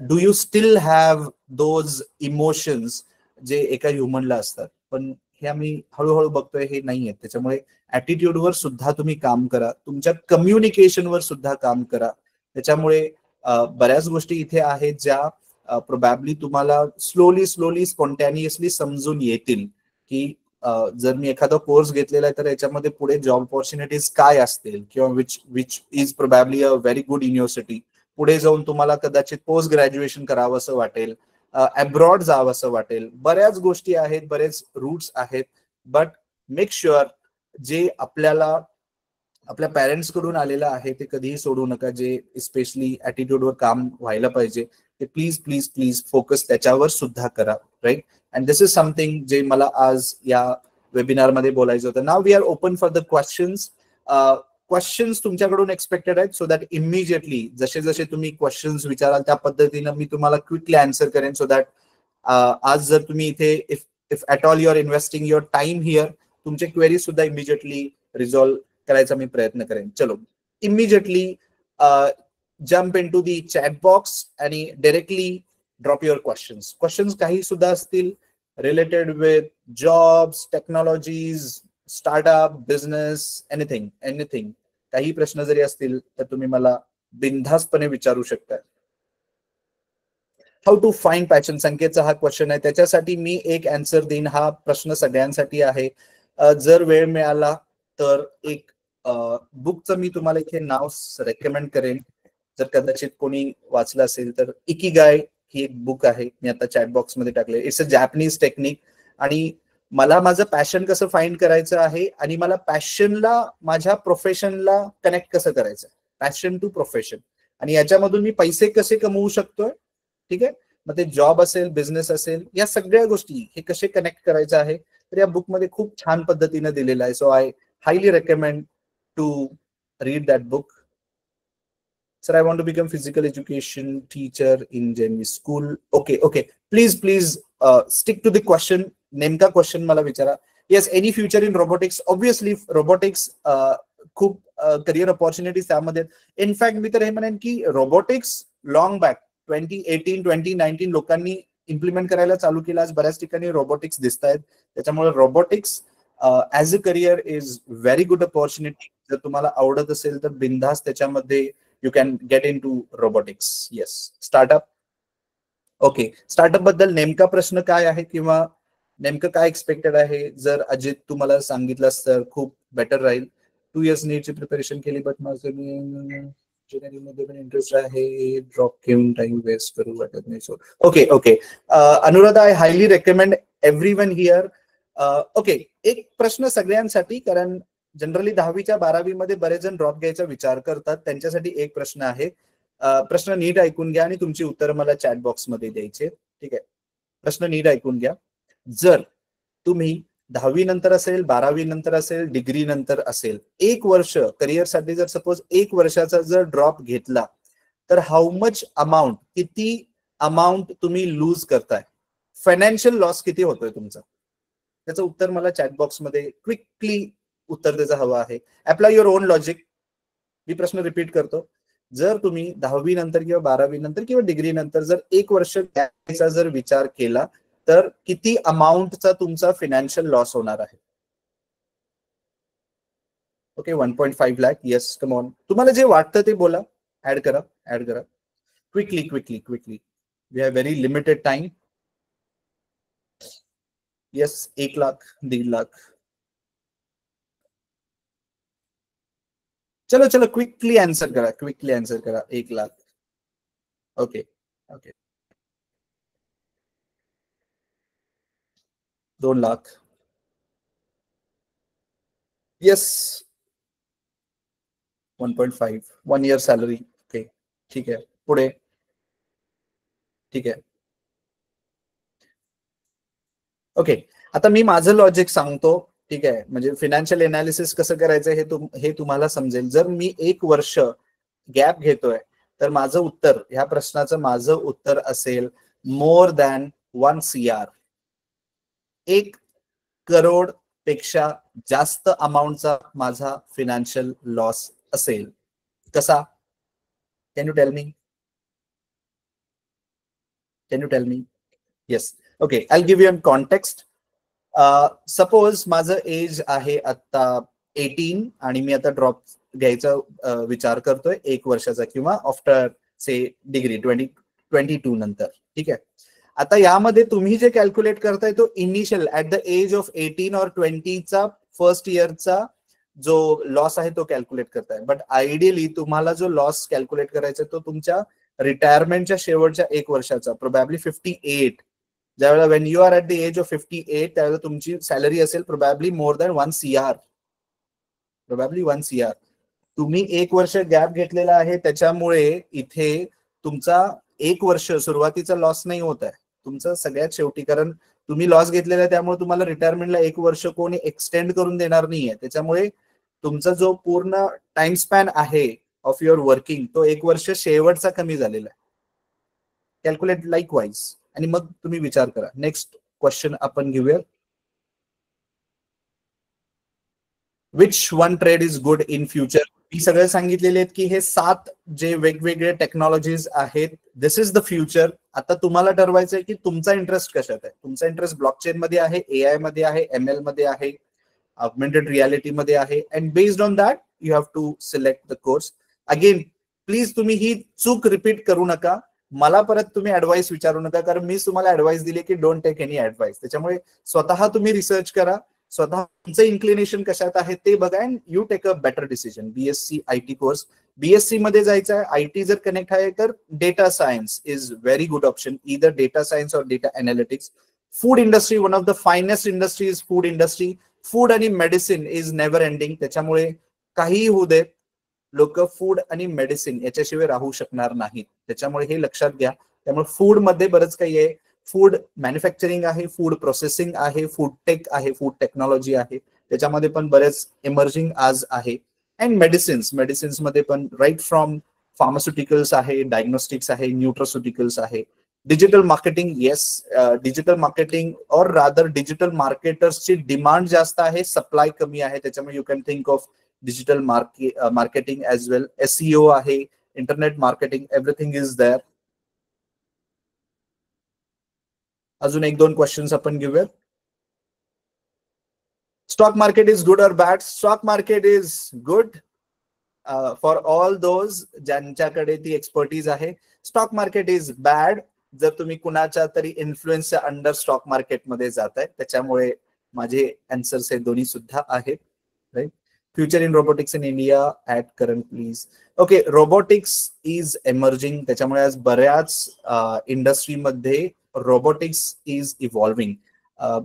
do you still have those emotions जे एका ह्युमनला असतात. पण हे आम्ही हळूहळू बघतोय हे नाहीये. त्याच्यामुळे ऍटिट्यूडवर सुद्धा तुम्ही काम करा, तुमच्या कम्युनिकेशनवर सुद्धा काम करा. त्याच्यामुळे बऱ्याच गोष्टी इथे आहेत ज्या प्रोबॅबली तुम्हाला स्लोली स्पॉन्टॅनियसली समजून येतील की जर मी एखादा कोर्स घेतलेला आहे तर याच्यामध्ये पुढे जॉब ऑपॉर्च्युनिटीज काय असतील, किंवा which is probably a very good university. पुढे जाऊन तुम्हाला कदाचित पोस्ट ग्रॅज्युएशन करावं असं वाटेल, अब्रॉड जावं असं वाटेल. बऱ्याच गोष्टी आहेत, बरेच रूट्स आहेत, बट मेक शुअर जे आपल्याला आपल्या पॅरेंट्स कडून आलेलं आहे ते कधीही सोडू नका. जे स्पेशली ॲटिट्यूडवर काम व्हायला पाहिजे ते प्लीज प्लीज प्लीज फोकस त्याच्यावर सुद्धा करा. Right, and this is something जे मला आज या वेबिनार मध्ये बोलायचं होतं. Now we are open for the questions. Questions तुमच्याकडून एक्सपेक्टेड आहेत, सो दॅट इमिजिएटली जसे जसे तुम्ही क्वेश्चन्स विचाराल त्या पद्धतीनं मी तुम्हाला क्विकली आन्सर करेन, सो दॅट आज जर तुम्ही इथे if at all you are investing your time here, तुमचे क्वेरीज सुद्धा इमिजिएटली रिझॉल्व्ह करायचा मी प्रयत्न करेन. चलो, immediately jump in to the chat box आणि डायरेक्टली ड्रॉप युअर क्वेश्चन्स काही सुद्धा असतील related with jobs, technologies, startup, business, anything. काही प्रश्न जरी असतील तर तुम्ही मला बिनधास्तपणे विचारू शकता. हाऊ टू फाइंड पॅशन, संकेतचा हा क्वेश्चन आहे, त्याच्यासाठी मी एक आन्सर देईन. हा प्रश्न सगळ्यांसाठी आहे. जर वेळ मिळाला तर एक बुकचं मी तुम्हाला इथे नाव रेकमेंड करेन, जर कदाचित कोणी वाचलं असेल तर. इकिगाय ही एक बुक आहे, मी आता चॅट बॉक्स मध्ये टाकले. It's a Japanese technique. आणि मला माझं पॅशन कसं फाइंड करायचं आहे आणि मला पॅशनला माझ्या प्रोफेशनला कनेक्ट कसं करायचं, पॅशन टू प्रोफेशन, आणि याच्यामधून मी पैसे कसे कमवू शकतोय. ठीक आहे, मग ते जॉब असेल, बिझनेस असेल, या सगळ्या गोष्टी हे कसे कनेक्ट करायचं आहे, तर या बुकमध्ये खूप छान पद्धतीने दिलेलं आहे. So I highly recommend to read that book. Sir, I want to become physical education teacher in JMV school. Okay. Please stick to the question. नेमका क्वेश्चन मला विचारा. Yes, any future in robotics? Obviously, robotics खूप करिअर अपॉर्च्युनिटीज त्यामध्ये. इनफॅक्ट मी तर हे म्हणेन की रोबोटिक्स लॉंग बॅक 2018, 2019 लोकांनी इम्प्लिमेंट करायला चालू केलं. आज बऱ्याच ठिकाणी रोबोटिक्स दिसत आहेत. त्याच्यामुळे robotics as a career is very good opportunity. जर तुम्हाला आवडत असेल तर बिनधास्त त्याच्यामध्ये you can get in to robotics. Yes, startup. Okay, startup बद्दल नेमका प्रश्न काय आहे किंवा नेमकं काय एक्सपेक्टेड आहे, जर अजित तुम्हाला सांगितलं तर खूप बेटर राहील. 2 years नीटची प्रिपरेशन केली, बट माझं इंजिनिअरिंग मध्ये पण इंटरेस्ट आहे. ड्रॉप घेऊन टाइम वेस्ट करू वाटत नाही. So okay Anuradha, I highly recommend everyone here. Okay, एक प्रश्न सगळ्यांसाठी, कारण जनरली 10वीच्या 12वी मध्ये बरेच जण ड्रॉप घ्यायचा विचार करतात, त्यांच्यासाठी एक प्रश्न आहे. प्रश्न नीट ऐकून घ्या आणि तुमची उत्तर मला चॅट बॉक्स मध्ये द्यायचे. ठीक आहे, प्रश्न नीट ऐकून घ्या. जर तुम्ही 10वी नंतर असेल, 12वी नंतर असेल, डिग्री नंतर असेल, 1 वर्ष करिअरसाठी जर सपोज 1 वर्षाचा जर ड्रॉप घेतला, तर हाऊ मच अमाऊंट, किती अमाऊंट तुम्ही लूज करताय, फायनान्शियल लॉस किती होतोय तुमचा. त्याचं उत्तर मला चॅटबॉक्समध्ये क्विकली उत्तर त्याचं हवं आहे. Apply your own logic. मी प्रश्न रिपीट करतो. जर तुम्ही 10वी नंतर किंवा 12वी नंतर किंवा डिग्री नंतर जर 1 वर्ष घ्यायचा जर विचार केला तर किती अमाऊंटचा तुमचा फायनान्शियल लॉस होणार आहे? Okay, 1.5 lakh. Yes, come on. तुम्हाला जे वाटतं ते बोला. ऍड करा. Quickly. We have very limited time. Yes, 1 lakh, 1.5 lakh. चलो क्विकली आंसर करा. 1 lakh. Okay. 2 lakh. Yes, 1.5. 1 year salary. Okay, ठीक आहे. पुढे. ठीक आहे. ओके, आता मी माझं लॉजिक सांगतो. ठीक आहे, म्हणजे फायनान्शियल एनालिसिस कसं करायचं हे तुम्हाला समजेल. जर मी 1 वर्ष गॅप घेतोय तर माझं उत्तर, ह्या प्रश्नाचं माझं उत्तर असेल मोर दॅन 1 CR. 1 करोड पेक्षा जास्त अमाऊंटचा माझा फायनान्शियल लॉस असेल. कसा? Can you tell me? Yes. Okay, I give you an context. Suppose माझं एज आहे आता 18 आणि मी आता ड्रॉप घ्यायचा विचार करतोय 1 वर्षाचा किंवा आफ्टर से डिग्री 2022 नंतर. ठीक आहे. आता यामध्ये तुम्ही जे कॅल्क्युलेट करताय तो initial at the age of 18 or 20 चा फर्स्ट इयरचा जो लॉस आहे तो कॅल्क्युलेट करताय. बट आयडियली तुम्हाला जो लॉस कॅल्क्युलेट करायचा तो तुमच्या रिटायरमेंटच्या शेवटच्या 1 वर्षाचा, प्रोबॅबली 58. ज्यावेळेला when you are at the age of 58 त्यावेळेला तुमची सॅलरी असेल प्रोबॅबली मोर दॅन 1 CR. तुम्ही 1 वर्ष गॅप घेतलेला आहे त्याच्यामुळे इथे तुमचा 1 वर्ष सुरुवातीचा लॉस नाही होत आहे, तुमचं सगळ्यात शेवटी. कारण तुम्ही लॉस घेतलेला आहे त्यामुळे तुम्हाला रिटायरमेंटला 1 वर्ष कोणी एक्सटेंड करून देणार नाहीये. त्याच्यामुळे तुमचा जो पूर्ण टाइम स्पॅन आहे ऑफ युअर वर्किंग तो 1 वर्ष शेवटचा कमी झालेला आहे. कॅल्क्युलेट लाईक वाईज आणि मग तुम्ही विचार करा. नेक्स्ट क्वेश्चन आपण घेऊया. Which one trade is good in future? मी सगळे सांगितलेले आहेत की हे 7 जे वेगवेगळे टेक्नॉलॉजीज आहेत, दिस इज द फ्युचर. आता तुम्हाला ठरवायचं आहे की तुमचा इंटरेस्ट कशात आहे. तुमचा इंटरेस्ट ब्लॉकचेन मध्ये आहे, AI मध्ये आहे, ML मध्ये आहे, ऑगमेंटेड रियालिटी मध्ये आहे. And based on that you have to select the course. Again please तुम्ही ही चूक रिपीट करू नका. मला परत तुम्ही ऍडवाइस विचारू नका, कारण मी तुम्हाला ऍडवाइस दिली की डोंट टेक एनी ऍडवाइस. त्याच्यामुळे स्वतः तुम्ही रिसर्च करा, स्वतः तुमचं इन्क्लिनेशन कशात आहे ते बघा, and you take a better decision. BSc IT course, BSc मध्ये जायचं आहे, IT जर कनेक्ट आहे तर data science is very good option. Either data science और data analytics. Food industry, one of the finest industry is food industry. Food आणि मेडिसिन इज नेव्हर एंडिंग. त्याच्यामुळे काहीही होऊ देत, लोक फूड आणि मेडिसिन याच्याशिवाय राहू शकणार नाहीत. त्याच्यामुळे हे लक्षात घ्या. त्यामुळे फूड मध्ये बरंच काही आहे. फूड मॅन्युफॅक्चरिंग आहे, फूड प्रोसेसिंग आहे, फूड टेक आहे, फूड टेक्नॉलॉजी आहे. त्याच्यामध्ये पण बरेच इमर्जिंग आज आहे. अँड मेडिसिन्स मध्ये पण राईट फ्रॉम फार्मास्युटिकल्स आहे, डायग्नोस्टिक्स आहे, न्यूट्रोस्युटिकल्स आहे. Digital marketing, yes, digital marketing or rather digital मार्केटर्सची डिमांड जास्त आहे, सप्लाय कमी आहे. त्याच्यामुळे you can think of digital marketing as well. SEO आहे, internet marketing, everything is there. अजून 1-2 क्वेश्चन्स आपण घेऊयात. Stock market is good or bad? Stock market is good for all those ज्यांच्याकडे ती एक्सपर्टीज आहे. स्टॉक मार्केट इज बॅड जर तुम्ही कुणाच्या तरी इन्फ्लुएन्सच्या अंडर स्टॉक मार्केटमध्ये जाताय. त्याच्यामुळे माझे आन्सर्स हे दोन्ही सुद्धा आहेत. Right. Future in robotics in India at current please. Okay, robotics is emerging. त्याच्यामुळे आज बऱ्याच इंडस्ट्रीमध्ये रोबोटिक्स इज इव्हॉल्विंग.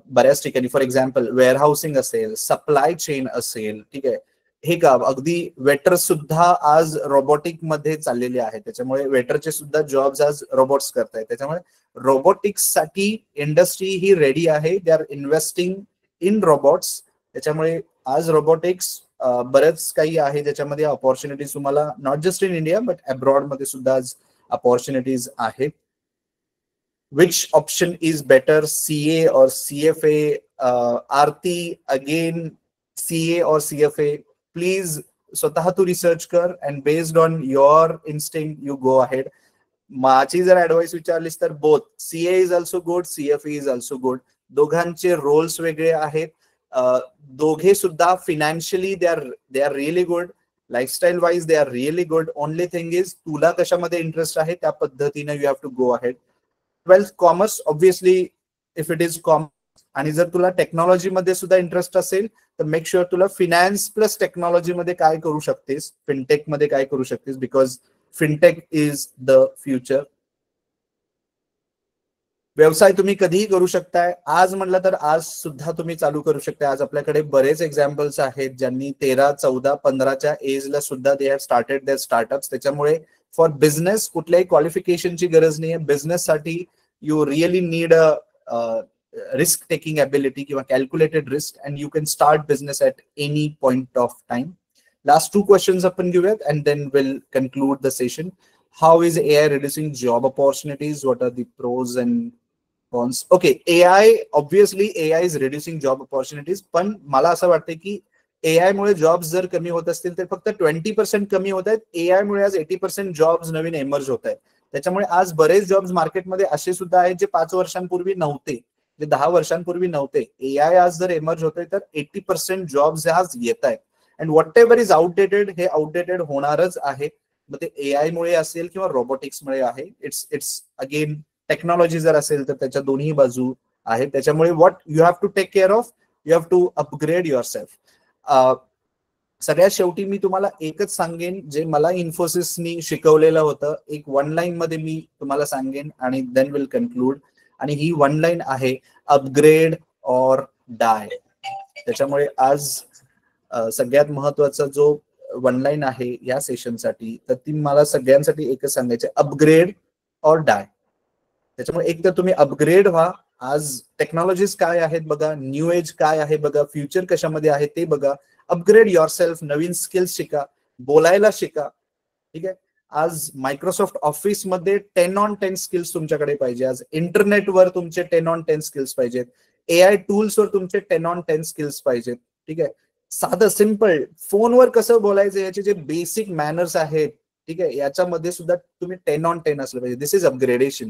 बऱ्याच ठिकाणी फॉर एक्झाम्पल वेअरहाऊसिंग असेल, सप्लाय चेन असेल, ठीक आहे, हे का अगदी वेटर सुद्धा आज रोबोटिक मध्ये चाललेले आहेत. त्याच्यामुळे वेटरचे सुद्धा जॉब्स आज रोबोट्स करतायत. त्याच्यामुळे रोबोटिक्स साठी इंडस्ट्री ही रेडी आहे. They are investing in robots. त्याच्यामुळे आज रोबोटिक्स बरेच काही आहे ज्याच्यामध्ये ऑपॉर्च्युनिटीज तुम्हाला not just in India but abroad मध्ये सुद्धा आज ऑपॉर्च्युनिटीज आहेत. Which option is better, CA or CFA? Aarti again CA or CFA, please स्वतः तू रिसर्च कर and based on your instinct you go ahead. माझी जर ऍडवाइस विचारलीस तर both CA is also good, CFA is also good. दोघांचे रोल्स वेगळे आहेत. दोघे सुद्धा financially they are really good. Lifestyle wise they are really good. Only thing is तुला कशामध्ये इंटरेस्ट आहे त्या पद्धतीने you have to go ahead. 12th commerce obviously if it is commerce, आणि जर तुला टेक्नॉलॉजी मध्ये सुद्धा इंटरेस्ट असेल तर मेक शुअर तुला फिनान्स प्लस टेक्नॉलॉजी मध्ये काय करू शकतेस, फिनटेक मध्ये काय करू शकतेस, because fintech is the future. व्यवसाय तुम्ही कधीही करू शकताय. आज म्हटलं तर आज सुद्धा तुम्ही चालू करू शकताय. आज आपल्याकडे बरेच एक्झाम्पल्स आहेत ज्यांनी 13, 14, 15च्या एजला सुद्धा they have started their startups. त्याच्यामुळे फॉर बिझनेस कुठल्याही क्वालिफिकेशनची गरज नाहीये. बिझनेस साठी you really need a risk taking ability किंवा calculated risk, and you can start business at any point of time. Last 2 questions आपण घेऊयात and then we'll conclude the session. How is AI reducing job opportunities? What are the pros and cons? Okay, obviously AI is reducing job opportunities, पण मला असं वाटतं की AI मुळे जॉब्स जर कमी होत असतील तर फक्त 20% कमी होत आहेत. AI मुळे आज 80% जॉब्स नवीन एमर्ज होत आहेत. त्याच्यामुळे आज बरेच जॉब्स मार्केटमध्ये असे सुद्धा आहेत जे 5 वर्षांपूर्वी नव्हते, जे 10 वर्षांपूर्वी नव्हते. AI आज जर एमर्ज होतोय तर 80% जॉब्स आज येत आहेत. And what ever is outdated हे आउटडेटेड होणारच आहे. मग ते AI मुळे असेल किंवा रोबोटिक्समुळे आहे. इट्स अगेन टेक्नॉलॉजी जर असेल तर त्याच्या दोन्ही बाजू आहेत. त्याच्यामुळे what you have to take care of, you have to upgrade yourself. सगळ्यात शेवटी मी तुम्हाला एकच सांगेन जे मला इन्फोसिसनी शिकवलेलं होतं. एक 1 लाईन मध्ये मी तुम्हाला सांगेन आणि देन विल कन्क्लूड. आणि ही 1 लाईन आहे, अपग्रेड ऑर डाय. त्याच्यामुळे आज सगळ्यात महत्वाचा जो 1 लाईन आहे या सेशनसाठी, तर ती मला सगळ्यांसाठी एकच सांगायची, अपग्रेड ऑर डाय. त्याच्यामुळे एक तर तुम्ही अपग्रेड व्हा. आज टेक्नॉलॉजीज काय आहेत बघा, न्यू एज काय आहे बघा, फ्युचर कशामध्ये आहे ते बघा. Upgrade your self, Naveen skills शिका, बोलायला शिका. ठीक आहे. आज मायक्रोसॉफ्ट ऑफिस मध्ये 10 on 10 स्किल्स तुमच्याकडे पाहिजे. आज इंटरनेटवर तुमचे 10 on 10 स्किल्स पाहिजेत. AI टूल्सवर तुमचे 10 on 10 स्किल्स पाहिजेत. ठीक आहे. साधं सिंपल फोनवर कसं बोलायचं याचे जे बेसिक मॅनर्स आहेत, ठीक आहे, याच्यामध्ये सुद्धा तुम्ही 10 on 10 असलं पाहिजे. This is upgradation.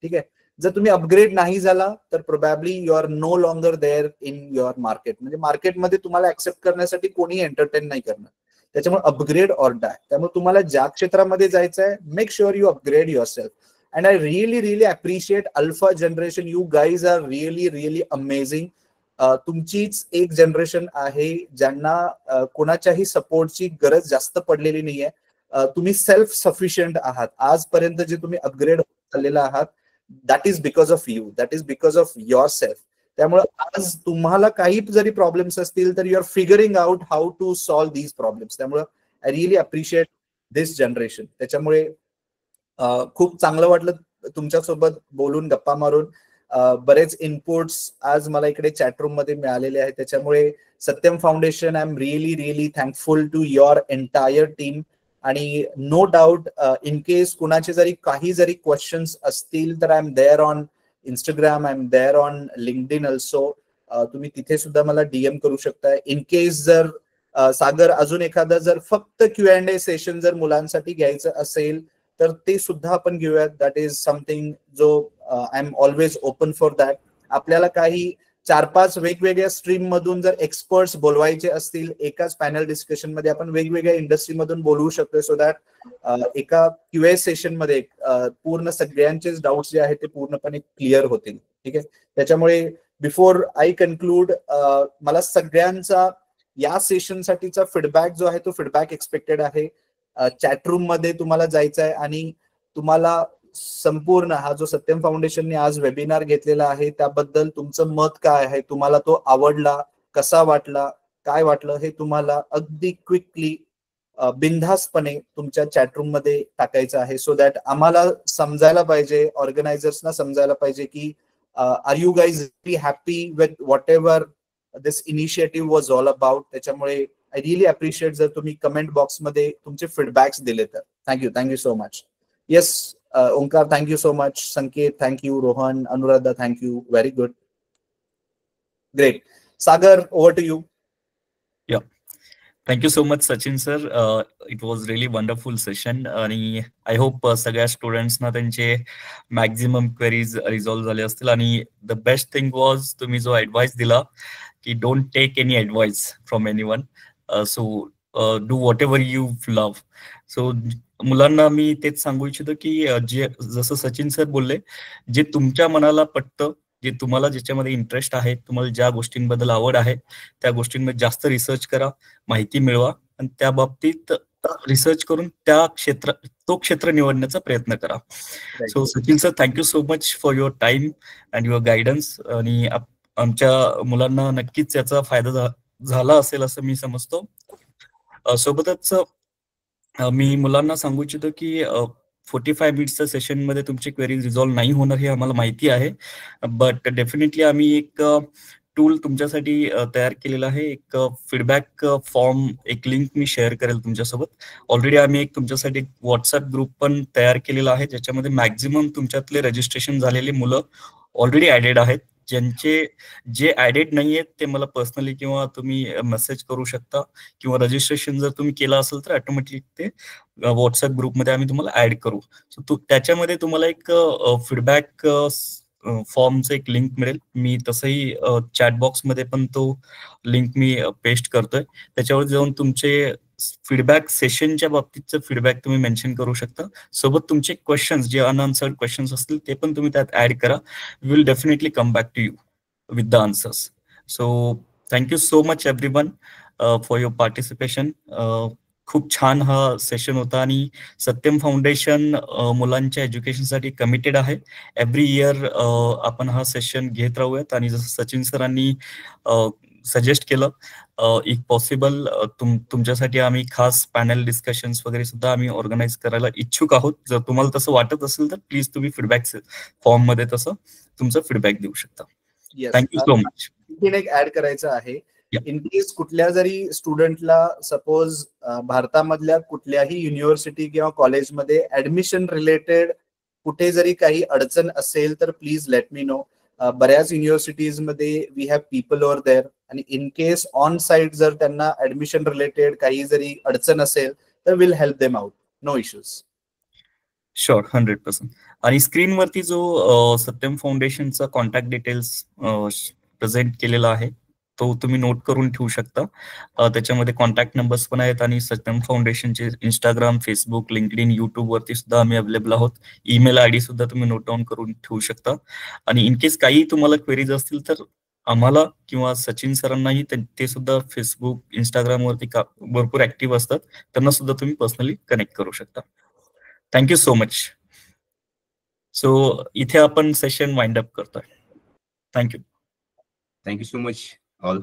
ठीक आहे. जर तुम्ही अपग्रेड नाही झाला तर probably you are no longer there in your market. म्हणजे मार्केटमध्ये तुम्हाला ऍक्सेप्ट करण्यासाठी कोणी एंटरटेन नाही करणार. त्याच्यामुळे अपग्रेड ऑर डाय. त्यामुळे तुम्हाला ज्या क्षेत्रामध्ये जायचं आहे, make sure you upgrade yourself. And I really appreciate alpha generation. You guys are really amazing. तुमचीच एक जनरेशन आहे ज्यांना कोणाच्याही सपोर्टची गरज जास्त पडलेली नाहीये. तुम्ही सेल्फ सफिशियंट आहात. आजपर्यंत जे तुम्ही अपग्रेड झालेला आहात, that is because of you, that is because of yourself. त्यामुळे आज तुम्हाला काही जरी प्रॉब्लेम्स असतील तर you are figuring out how to solve these problems. त्यामुळे I really appreciate this generation. त्याच्यामुळे खूप चांगलं वाटलं तुमच्यासोबत बोलून, गप्पा मारून. बरेच इनपुट्स आज मला इकडे चॅटरूम मध्ये मिळालेले आहेत. त्याच्यामुळे Satyam foundation, I am really thankful to your entire team. आणि नो डाऊट इन केस कुणाचे जरी काही जरी क्वेश्चन्स असतील तर I am there on Instagram, I am there on LinkedIn also. तुम्ही तिथे सुद्धा मला DM करू शकताय. इन केस जर सागर अजून एखादा जर फक्त Q&A सेशन जर मुलांसाठी घ्यायचं असेल तर ते सुद्धा आपण घेऊयात. दॅट इज समथिंग जो I am always open for that. आपल्याला काही 4-5 वेगवेगळ्या स्ट्रीम मधून जर एक्सपर्ट्स बोलवायचे असतील एकाच पॅनल डिस्कशन मध्ये, आपण वेगवेगळ्या इंडस्ट्री मधून बोलवू शकतो. सो दॅट एका QA सेशन मध्ये पूर्ण सगळ्यांचेच डाऊट्स जे आहेत ते पूर्णपणे क्लिअर होतील. ठीक आहे. त्याच्यामुळे बिफोर आय कन्क्लूड, मला सगळ्यांचा या सेशनसाठीचा फीडबॅक जो आहे तो फीडबॅक एक्सपेक्टेड आहे. चॅटरूम मध्ये तुम्हाला जायचं आहे आणि तुम्हाला संपूर्ण हा जो सत्यम फाउंडेशनने आज वेबिनार घेतलेला आहे त्याबद्दल तुमचं मत काय आहे, तुम्हाला तो आवडला, कसा वाटला, काय वाटलं, हे तुम्हाला अगदी क्विकली बिनधास्तपणे तुमच्या चॅटरूम मध्ये टाकायचं आहे. सो दॅट आम्हाला समजायला पाहिजे, ऑर्गनायझर्सना समजायला पाहिजे की are you guys really happy with what ever this initiative was all about. त्याच्यामुळे आय रिअली अप्रिशिएट जर तुम्ही कमेंट बॉक्समध्ये तुमचे फीडबॅक्स दिले तर. Thank you so much. Yes Omkar, thank you so much. Sanket, thank you. Rohan, Anuradha, thank you. Very good. Great. Sagar, over to you. Thank you so much Sachin sir. It was really wonderful session आणि आय होप सगळ्या स्टुडंट्सना त्यांचे मॅक्झिमम क्वेरीज रिझॉल्व्ह झाले असतील. आणि द बेस्ट थिंग वॉज तुम्ही जो ऍडवाइस दिला की don't take any advice from anyone, so do what ever you love. So मुलांना मी तेच सांगू इच्छितो की जे जसं सचिन सर बोलले, जे तुमच्या मनाला पटतं, जे तुम्हाला ज्याच्यामध्ये इंटरेस्ट आहे, तुम्हाला ज्या गोष्टींबद्दल आवड आहे, त्या गोष्टींमध्ये जास्त रिसर्च करा, माहिती मिळवा आणि त्या बाबतीत रिसर्च करून तो क्षेत्र निवडण्याचा प्रयत्न करा. So Sachin sir, thank you so much for your time and your guidance. आणि आमच्या मुलांना नक्कीच याचा फायदा झाला असेल असं मी समजतो. सोबतच मी मुलांना सांगू इच्छितो की 45 मिनिट्सच्या सेशनमध्ये तुमची क्वेरी रिझॉल्व्ह नाही होणार हे आम्हाला माहिती आहे, बट डेफिनेटली आम्ही एक टूल तुमच्यासाठी तयार केलेला आहे. एक फीडबॅक फॉर्म, एक लिंक मी शेअर करेल तुमच्यासोबत. ऑलरेडी आम्ही एक तुमच्यासाठी व्हॉट्सअप ग्रुप पण तयार केलेला आहे, ज्याच्यामध्ये मॅक्झिमम तुमच्यातले रजिस्ट्रेशन झालेले मुलं ऑलरेडी ऍडेड आहेत. जे ऍडेड नाही आहेत ते मला पर्सनली किंवा तुम्ही मेसेज करू शकता, किंवा रजिस्ट्रेशन जर तुम्ही केलं असेल तर ऑटोमॅटिक ते व्हॉट्सअप ग्रुपमध्ये आम्ही तुम्हाला ऍड करू. सो त्याच्यामध्ये तुम्हाला एक फीडबॅक फॉर्मचं एक लिंक मिळेल. मी तसंही चॅट बॉक्समध्ये पण तो लिंक मी पेस्ट करतोय. त्याच्यावर जाऊन तुमचे फीडबॅक सेशनच्या बाबतीतचं फीडबॅक तुम्ही मेन्शन करू शकता. सोबत तुमचे क्वेश्चन्स, जे अनआन्सर्ड क्वेश्चन्स असतील ते पण तुम्ही त्यात ऍड करा. We will definitely come back to you with the answers. So thank you so much everyone for your participation. खूप छान हा सेशन होता आणि सत्यम फाउंडेशन मुलांच्या एज्युकेशनसाठी कमिटेड आहे. एव्हरी इयर आपण हा सेशन घेत राहूयात. आणि जसं सचिन सरांनी सजेस्ट केलं, इफ पॉसिबल तुमच्यासाठी आम्ही खास पॅनल डिस्कशन्स वगैरे सुद्धा आम्ही ऑर्गनाईज करायला इच्छुक आहोत. जर तुम्हाला तसं वाटत असेल तर प्लीज तुम्ही फीडबॅक फॉर्म मध्ये तसं तुमचं फीडबॅक देऊ शकता. Thank you so much. एक ऍड करायचं आहे, इन केस कुठल्या जरी स्टुडंटला सपोज भारतामधल्या कुठल्याही युनिव्हर्सिटी किंवा कॉलेजमध्ये ऍडमिशन रिलेटेड कुठे जरी काही अडचण असेल तर प्लीज लेट मी नो. बऱ्याच युनिव्हर्सिटीज मध्ये we have people over there, आणि इन केस ऑन साइट जर त्यांना ऍडमिशन रिलेटेड काही जरी अडचण असेल तर will help them out. No issues. Sure, 100%. आणि स्क्रीनवरती जो सत्यम फाउंडेशनचा कॉन्टॅक्ट डिटेल्स प्रेझेंट केलेला आहे तो तुम्ही नोट करून ठेवू शकता. त्याच्यामध्ये कॉन्टॅक्ट नंबर्स पण आहेत आणि सत्यम फाउंडेशनचे इंस्टाग्राम, फेसबुक, लिंक्डइन, युट्यूब वरती सुद्धा आम्ही अवेलेबल आहोत. ईमेल आयडी सुद्धा तुम्ही नोट डाऊन करून ठेवू शकता. आणि इन केस काही तुम्हाला क्वेरीज असतील तर आम्हाला किंवा सचिन सरांनाही ते सुद्धा फेसबुक, इंस्टाग्राम वरती भरपूर ऍक्टिव्ह असतात, त्यांना सुद्धा तुम्ही पर्सनली कनेक्ट करू शकता. Thank you so much. सो इथे आपण सेशन वाइंड अप करतोय. Thank you. Thank you so much all.